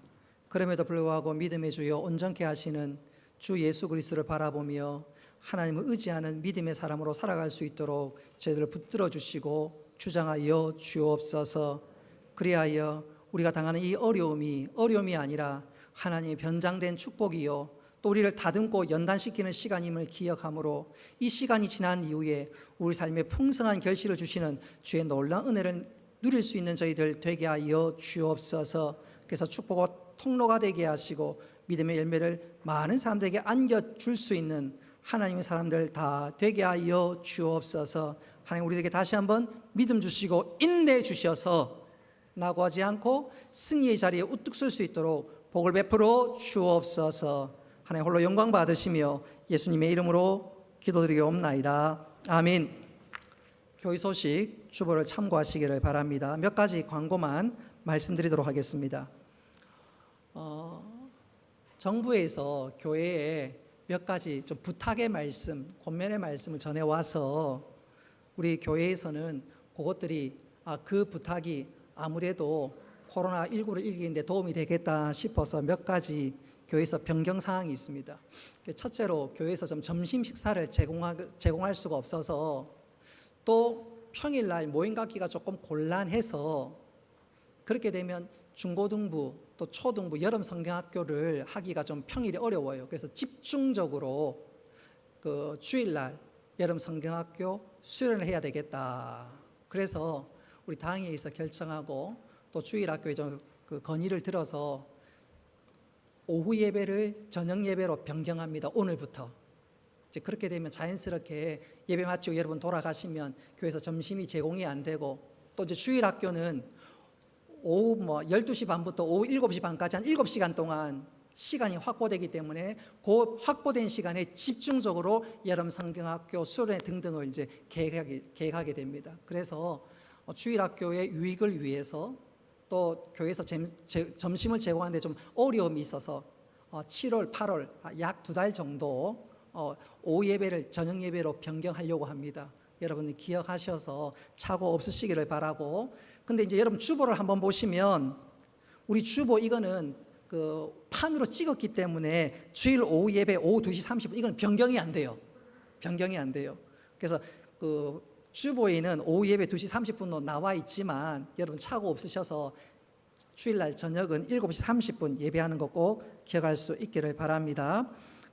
S1: 그럼에도 불구하고 믿음의 주여 온전케 하시는 주 예수 그리스도를 바라보며 하나님을 의지하는 믿음의 사람으로 살아갈 수 있도록 저희들을 붙들어 주시고 주장하여 주옵소서. 그리하여 우리가 당하는 이 어려움이 아니라 하나님의 변장된 축복이요 또 우리를 다듬고 연단시키는 시간임을 기억하므로 이 시간이 지난 이후에 우리 삶에 풍성한 결실을 주시는 주의 놀라운 은혜를 누릴 수 있는 저희들 되게 하여 주옵소서. 그래서 축복의 통로가 되게 하시고 믿음의 열매를 많은 사람들에게 안겨줄 수 있는 하나님의 사람들 다 되게 하여 주옵소서. 하나님 우리에게 다시 한번 믿음 주시고 인내 주셔서 낙오하지 않고 승리의 자리에 우뚝 설 수 있도록 복을 베풀어 주옵소서. 하나님 홀로 영광 받으시며 예수님의 이름으로 기도드리옵나이다. 아멘. 교회 소식 주보를 참고하시기를 바랍니다. 몇 가지 광고만 말씀드리도록 하겠습니다. 정부에서 교회에 몇 가지 좀 부탁의 말씀, 권면의 말씀을 전해와서 우리 교회에서는 그것들이 그 부탁이 아무래도 코로나19를 이기는데 도움이 되겠다 싶어서 몇 가지 교회에서 변경 사항이 있습니다. 첫째로 교회에서 좀 점심 식사를 제공할 수가 없어서 또 평일날 모임 갖기가 조금 곤란해서 그렇게 되면 중고등부 또 초등부 여름 성경학교를 하기가 좀 평일이 어려워요. 그래서 집중적으로 그 주일날 여름 성경학교 수련을 해야 되겠다. 그래서 우리 당회에서 결정하고 또 주일학교에 좀 그 건의를 들어서 오후 예배를 저녁 예배로 변경합니다. 오늘부터. 이제 그렇게 되면 자연스럽게 예배 마치고 여러분 돌아가시면 교회에서 점심이 제공이 안 되고 또 이제 주일 학교는 오후 12시 반부터 오후 7시 반까지 한 7시간 동안 시간이 확보되기 때문에 그 확보된 시간에 집중적으로 여름 성경학교 수련 등등을 이제 계획하게 됩니다. 그래서 주일 학교의 유익을 위해서 또 교회에서 점심을 제공하는데 좀 어려움이 있어서 7월, 8월 약 2달 정도 오후 예배를 저녁 예배로 변경하려고 합니다. 여러분이 기억하셔서 착오 없으시기를 바라고. 근데 이제 여러분 주보를 한번 보시면 우리 주보 이거는 그 판으로 찍었기 때문에 주일 오후 예배 오후 2시 30분 이건 변경이 안 돼요. 변경이 안 돼요. 그래서 그 주보에는 오후 예배 2시 30분로 나와 있지만 여러분 착오 없으셔서 주일날 저녁은 7시 30분 예배하는 거 꼭 기억할 수 있기를 바랍니다.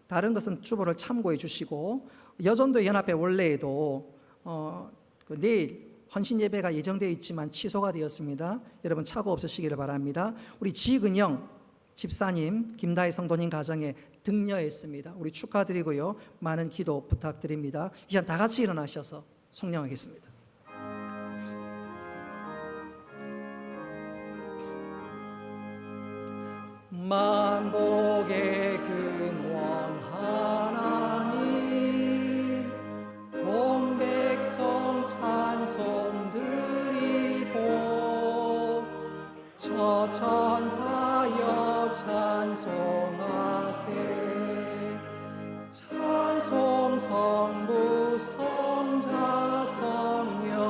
S1: 다른 것은 주보를 참고해 주시고 여전도 연합회 원래에도 내일 헌신 예배가 예정되어 있지만 취소가 되었습니다. 여러분 착오 없으시기를 바랍니다. 우리 지근영 집사님, 김다희 성도님 가정에 등려했습니다. 우리 축하드리고요. 많은 기도 부탁드립니다. 이 시간 다 같이 일어나셔서 송령하겠습니다. 만복의 근원 하나님 온 백성 찬송 드리고 저 천사여 찬송하세 찬송 성부 성자 성령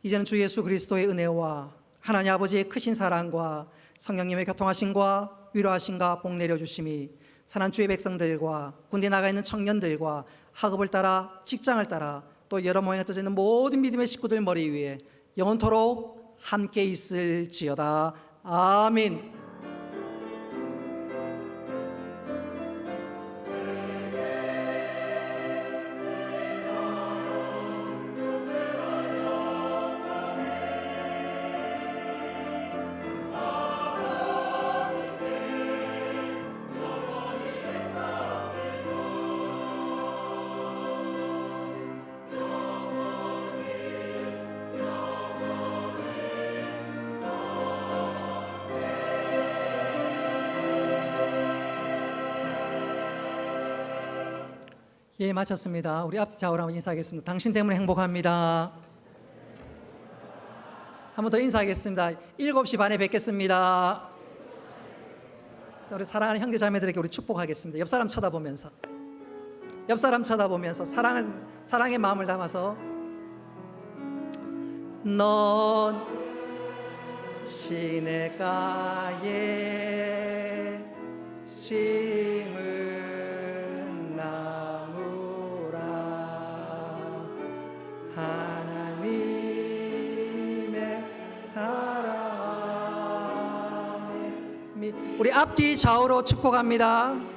S1: 이제는 주 예수 그리스도의 은혜와 하나님 아버지의 크신 사랑과 성령님의 교통하심과 위로하심과 복 내려주심이 사랑하는 주의 백성들과 군대 나가 있는 청년들과 학업을 따라 직장을 따라 또 여러 모양에 떠져 있는 모든 믿음의 식구들 머리 위에 영원토록 함께 있을지어다. 아멘. 예, 마쳤습니다. 우리 앞뒤 좌우로 한번 인사하겠습니다. 당신 때문에 행복합니다. 한 번 더 인사하겠습니다. 7시 반에 뵙겠습니다. 우리 사랑하는 형제 자매들에게 우리 축복하겠습니다. 옆 사람 쳐다보면서 사랑의 마음을 담아서 넌 시냇가에 심은 나무라 하나님의 사랑 안에 우리 앞뒤 좌우로 축복합니다.